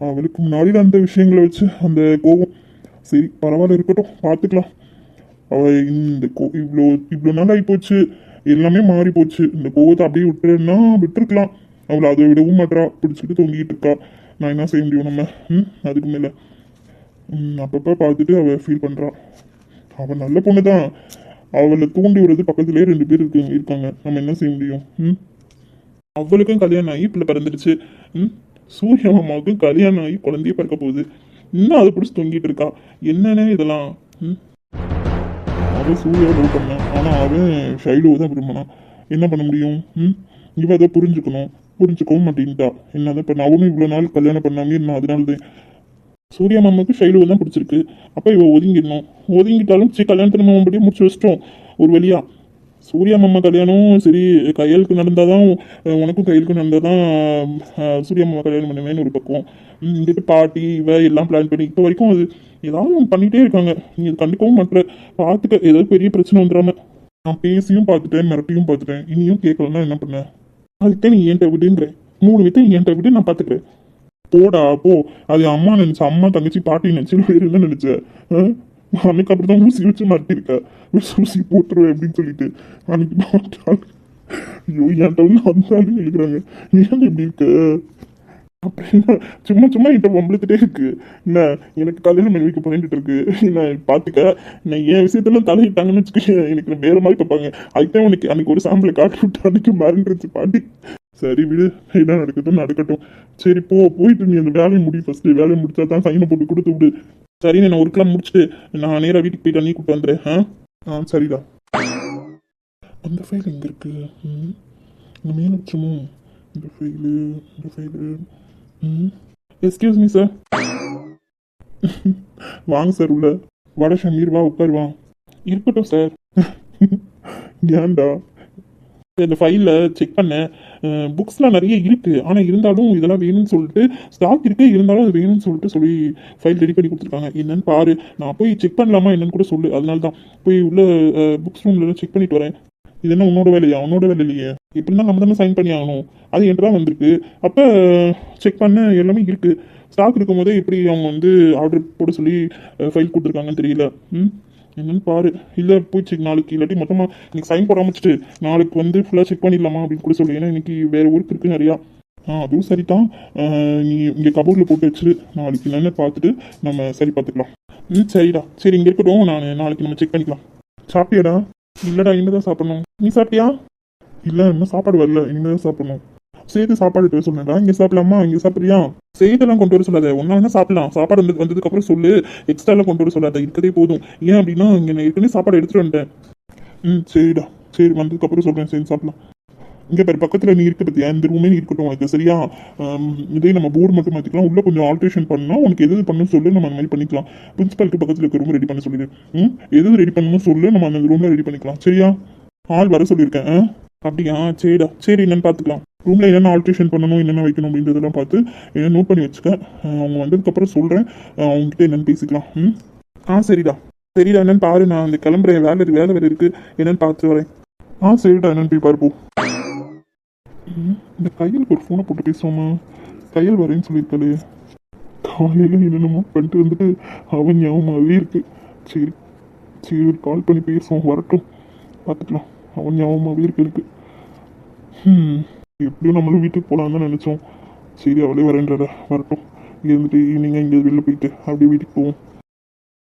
அவளுக்கு முன்னாடி அந்த விஷயங்களை வச்சு அந்த கோவம். சரி பரவாயில்ல, இருக்கட்டும், பார்த்துக்கலாம். அவள் இந்த இவ்வளோ நாள் ஆகி போச்சு, எல்லாமே மாறி போச்சு. இந்த கோவத்தை அப்படியே விட்டுருன்னா விட்டுருக்கலாம். அவளை அதை விடவும் மாட்டா, பிடிச்சிட்டு தொங்கிட்டு இருக்கா. நான் என்ன செய்ய முடியும் நம்ம? அதுக்கு மேலே அப்பப்போ பார்த்துட்டு அவள் ஃபீல் பண்ணுறா. அவள் நல்ல பொண்ணு தான். அவளை தூண்டி விடுறது பக்கத்துலேயே 2 பேர் இருக்காங்க. நம்ம என்ன செய்ய முடியும்? அவளுக்கும் கல்யாணம் ஆகி பிள்ளை பிறந்துடுச்சு. சூரிய மாமாவுக்கும் கல்யாணம் ஆகி குழந்தைய பிறக்க போகுது. இன்னும் அதை பிடிச்சி தொங்கிட்டு இருக்கா. என்னன்னு இதெல்லாம்? அவன் சூர்யாவை லவ் பண்ணான், ஆனால் அவன் ஷைலுவை தான் விரும்பினான். என்ன பண்ண முடியும்? இவ அதை புரிஞ்சுக்கவும் மாட்டேன்ட்டா. என்னதான் இப்போ அவனும் இவ்வளோ நாள் கல்யாணம் பண்ணாமே என்ன? அதனால தான் சூர்யா மாமாவுக்கு ஷைலுவை தான் பிடிச்சிருக்கு. அப்போ இவ ஒதுங்கிட்டாலும் சரி கல்யாணத்தை நம்ம மறுபடியும் முடிச்சு வச்சிட்டோம் ஒரு வழியா. சூர்யா மாமா கல்யாணம் சரி கையலுக்கு நடந்தாதான் உனக்கும் கையலுக்கு நடந்தாதான் சூர்யா மாமா கல்யாணம் பண்ணுவேன்னு ஒரு பக்கம். இங்கிட்டு பாட்டி இவ எல்லாம் பிளான் பண்ணி இப்போ வரைக்கும் அது ஏதாவது பண்ணிகிட்டே இருக்காங்க. நீ அது கண்டுக்கவும் மாட்டேற. பார்த்துக்க, ஏதாவது பெரிய பிரச்சனை வந்துடாம. நான் பேசியும் பார்த்துட்டேன், மிரட்டியும் பார்த்துட்டேன். இனியும் கேட்கலன்னா என்ன பண்ண? அதுக்கே நீ என்கிட்ட விடுன்றேன். 3 பேர்த்தை என்கிட்ட விட்டு நான் பார்த்துக்கிறேன். போடா போ. அது அம்மா நினைச்ச, அம்மா தங்கச்சி பாட்டி நினைச்சு வேறு என்ன நினைச்ச? அன்னைக்கு அப்படிதான் ஊசி வச்சு மாட்டிருக்க. ஊசி போட்டுருவேன் அப்படின்னு சொல்லிட்டு அன்னைக்கு மாட்டாள். ஐயோ என்கிட்ட வந்து வந்தாலும் எழுதுறாங்க. ஏன் இப்படி இருக்க? அப்படின்னா சும்மா என்கிட்ட வம்பளத்துட்டே இருக்கு. என்ன எனக்கு கல்யாணம் பண்ணி வைக்க போறேன்ட்டு இருக்கு. நான் பார்த்துக்க, நான் என் விஷயத்துல தலையிட்டாங்கன்னு வச்சுக்க எனக்கு வேற மாதிரி பார்ப்பாங்க. அதுதான் உனக்கு அன்னைக்கு ஒரு சாம்பிளை காட்டி விட்டு அன்னைக்கு மறந்துருச்சு பாட்டி. சரி விடு, என்ன நடக்கட்டும் நடக்கட்டும். சரி போயிட்டு நீ அந்த வேலையை முடியும். ஃபர்ஸ்ட் வேலையை முடிச்சா தான் சைனை போட்டு கொடுத்து விடு. சரி நான் ஒரு கிளாம் முடிச்சுட்டு நான் நேராக வீட்டுக்கு போயிட்டு நீ கூப்பிட்டு வந்துடுறேன். சரிடா. அந்த ஃபைல் எங்கே இருக்கு? இந்த மேலே வச்சோமோ இந்த ஃபைலு. Excuse me sir. வாங்க சார் உள்ள. வட ஷமீர் வா உட்காருவா. இருக்கட்டும் சார். ஏன்டா? இந்த ஃபைலில் செக் பண்ணேன். புக்ஸ்லாம் நிறைய இருக்குது, ஆனால் இருந்தாலும் இதெல்லாம் வேணும்னு சொல்லிட்டு ஸ்டாக் இருக்குது, இருந்தாலும் அது வேணும்னு சொல்லி ஃபைல் ரெடி பண்ணி கொடுத்துருக்காங்க. என்னன்னு பாரு. நான் போய் செக் பண்ணலாமா என்னன்னு கூட சொல்லு. அதனால தான் போய் உள்ள புக்ஸ் ரூம்ல செக் பண்ணிட்டு வரேன். இது என்ன உன்னோட வேலையா? உன்னோட வேலை இல்லையே. எப்படின்னா நம்ம தானே சைன் பண்ணி ஆகணும். அது என்கிட்ட தான் வந்திருக்கு. அப்போ செக் பண்ண எல்லாமே இருக்குது. ஸ்டாக் இருக்கும் போதே எப்படி அவங்க வந்து ஆர்டர் போட சொல்லி ஃபைல் கொடுத்துருக்காங்கன்னு தெரியல. என்னன்னு பாரு. இல்லை போய் செக் நாளைக்கு, இல்லாட்டி மொத்தமாக இன்னைக்கு சைன் போட ஆரம்பிச்சிட்டு நாளைக்கு வந்து ஃபுல்லாக செக் பண்ணிடலாமா அப்படின்னு கூட சொல்லி. ஏன்னா இன்னைக்கு வேறு ஒர்க் இருக்குது நிறையா. அதுவும் சரிதான். நீ இங்கே கபோர்டில் போட்டு வச்சுரு. நாளைக்கு என்னென்ன பார்த்துட்டு நம்ம சரி பார்த்துக்கலாம். சரிடா. சரி இங்கே இருக்கட்டும், நான் நாளைக்கு நம்ம செக் பண்ணிக்கலாம். சாப்பிட்டியாடா? இல்லைடா, இனிமேல் தான் சாப்பிடணும். நீ சாப்பிட்டியா? இல்லை இன்னும் சாப்பாடு வரல, இனிமேல் தான் சாப்பிடணும். சேர்த்து சாப்பாடு எடுத்து சொன்னேன்டா. இங்கே சாப்பிடலாமா? இங்கே சாப்பிட்றியா? சேர்த்தெல்லாம் கொண்டு வர சொல்லாத. ஒன்றா வேணா சாப்பிடலாம். சாப்பாடு வந்ததுக்கப்புறம் சொல்லு. எக்ஸ்ட்ராலாம் கொண்டு வர சொல்லாத, இருக்கதே போதும். ஏன் அப்படின்னா இங்கே நான் ஏற்கனவே சாப்பாடு எடுத்துகிட்டு வந்துட்டேன். சரிடா. சரி வந்ததுக்கப்புறம் சொல்கிறேன், சேர்ந்து சாப்பிடலாம். இங்கே பேர் பக்கத்தில் நீ இருக்க பற்றியா? இந்த ரூமே நீ இருக்கட்டும் உனக்கு, சரியா? இதே நம்ம போர்டு மட்டும் மாற்றிக்கலாம். உள்ளே கொஞ்சம் ஆல்ட்ரேஷன் பண்ணால் உனக்கு எது பண்ணணும் சொல்லு, நம்ம அந்த மாதிரி பண்ணிக்கலாம். பிரின்சிபாலுக்கு பக்கத்தில் இருக்க ரூம் ரெடி பண்ண சொல்லிடு. எது ரெடி பண்ணணும் சொல்லு, நம்ம அந்த ரூமில் ரெடி பண்ணிக்கலாம். சரியா? ஆள் வர சொல்லியிருக்கேன். அப்படியா? சரிடா. சரி என்னென்னு பார்த்துக்கலாம். ரூமில் என்னென்ன ஆல்ட்ரேஷன் பண்ணணும், என்னென்ன வைக்கணும் அப்படின்றதெல்லாம் பார்த்து என்ன நோட் பண்ணி வச்சுக்க. அவங்க வந்ததுக்கப்புறம் சொல்கிறேன். அவங்ககிட்ட என்னென்னு பேசிக்கலாம். சரிடா. சரிடா என்னன்னு பாரு, நான் அந்த கிளம்புறேன், வேலை வேறு இருக்கு, என்னன்னு பார்த்து வரேன். சரிடா என்னன்னு போய் பார்ப்போம். இந்த கையலுக்கு ஒரு ஃபோனை போட்டு பேசுவோமா? கையல் வரேன்னு சொல்லியிருக்காளே, காலையில் என்னென்னமோ பண்ணிட்டு வந்துட்டு அவன் ஞாபகமாகவே இருக்கு. சரி சரி ஒரு கால் பண்ணி பேசுவோம், வரட்டும், பார்த்துக்கலாம். அவன் ஞாபகமாகவே இருக்கு எனக்கு. எப்படியும் நம்மளும் வீட்டுக்கு போகலான்னு தான் நினச்சோம். சரி அவளே வரேன்றடா, வரட்டும். இங்கே இருந்துட்டு ஈவினிங்காக இங்கே வெளில போயிட்டு அப்படியே வீட்டுக்கு போவோம்.